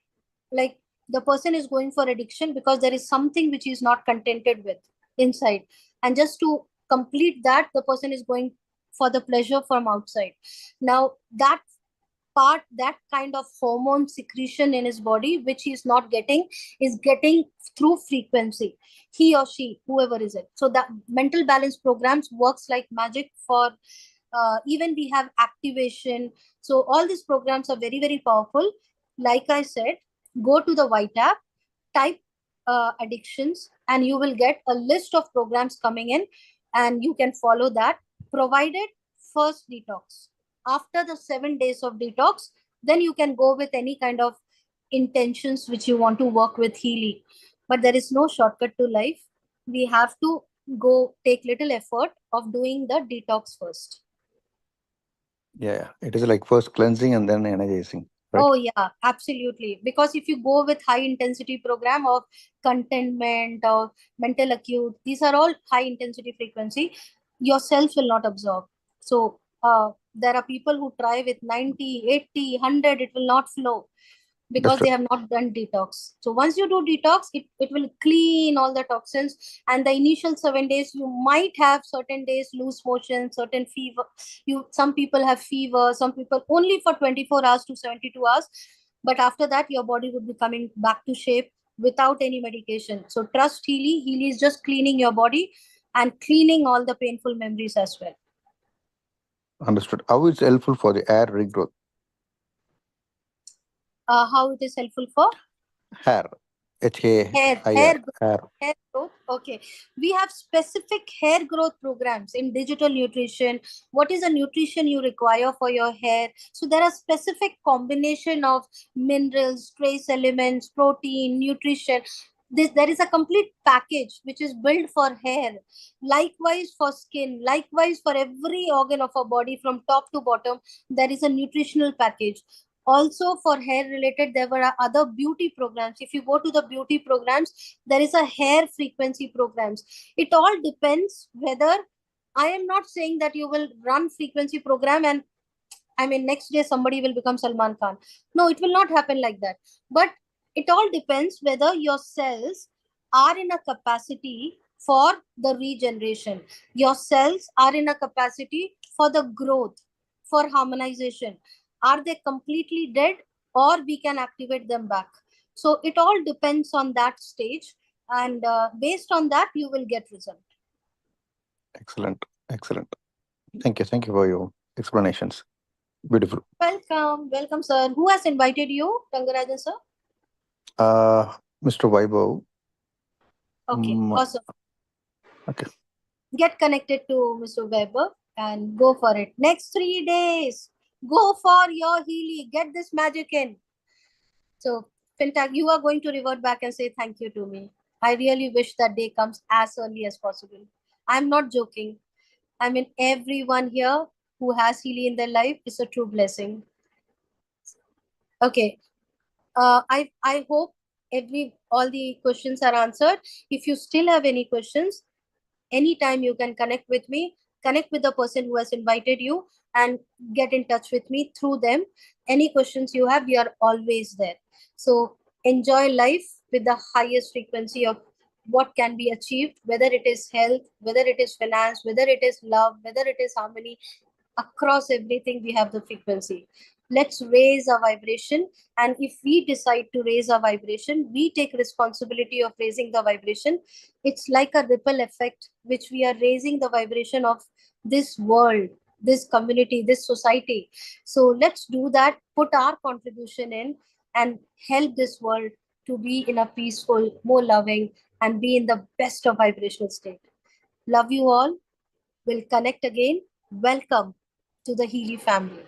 like the person is going for addiction because there is something which he is not contented with inside, and just to complete that, the person is going for the pleasure from outside. Now that part, that kind of hormone secretion in his body which he is not getting, is getting through frequency, he or she, whoever is it. So that mental balance programs works like magic for even we have activation. So all these programs are very, very powerful. Like I said, go to the white app, type addictions, and you will get a list of programs coming in, and you can follow that, provided first detox. After the 7 days of detox, then you can go with any kind of intentions which you want to work with Healy. But there is no shortcut to life. We have to go take little effort of doing the detox first. Yeah, it is like first cleansing and then energizing, right? Oh yeah, absolutely. Because if you go with high intensity program of contentment or mental acute, these are all high intensity frequency, your cells will not absorb. So there are people who try with 90, 80, 100, it will not flow because That's they right. have not done detox. So once you do detox, it will clean all the toxins. And the initial 7 days, you might have certain days loose motion, certain fever. Some people have fever, some people only for 24 hours to 72 hours. But after that, your body would be coming back to shape without any medication. So trust Healy. Healy is just cleaning your body and cleaning all the painful memories as well. Understood. How it's helpful for the hair regrowth? How it is helpful for? Hair. Hair Hair. growth. Okay, we have specific hair growth programs in digital nutrition. What is the nutrition you require for your hair? So there are specific combination of minerals, trace elements, protein, nutrition. There is a complete package which is built for hair, likewise for skin, likewise for every organ of our body from top to bottom. There is a nutritional package. Also for hair related, there were other beauty programs. If you go to the beauty programs, there is a hair frequency programs. It all depends whether I am not saying that you will run frequency program and next day somebody will become Salman Khan. No, it will not happen like that. But it all depends whether your cells are in a capacity for the regeneration. Your cells are in a capacity for the growth, for harmonization. Are they completely dead, or we can activate them back? So it all depends on that stage, and based on that, you will get result. Excellent. Excellent. Thank you. Thank you for your explanations. Beautiful. Welcome, sir. Who has invited you, Rangarajan sir? Mr. Vaibhav. Okay, Mm, awesome. Okay. Get connected to Mr. Weber and go for it. Next 3 days, go for your Healy. Get this magic in. So, Fintag, you are going to revert back and say thank you to me. I really wish that day comes as early as possible. I'm not joking. Everyone here who has Healy in their life is a true blessing. Okay. I hope all the questions are answered. If you still have any questions, anytime you can connect with me, connect with the person who has invited you, and get in touch with me through them. Any questions you have, we are always there. So enjoy life with the highest frequency of what can be achieved, whether it is health, whether it is finance, whether it is love, whether it is harmony. Across everything, we have the frequency. Let's raise our vibration. And if we decide to raise our vibration, we take responsibility of raising the vibration. It's like a ripple effect, which we are raising the vibration of this world, this community, this society. So let's do that, put our contribution in, and help this world to be in a peaceful, more loving, and be in the best of vibrational state. Love you all. We'll connect again. Welcome to the Healy family.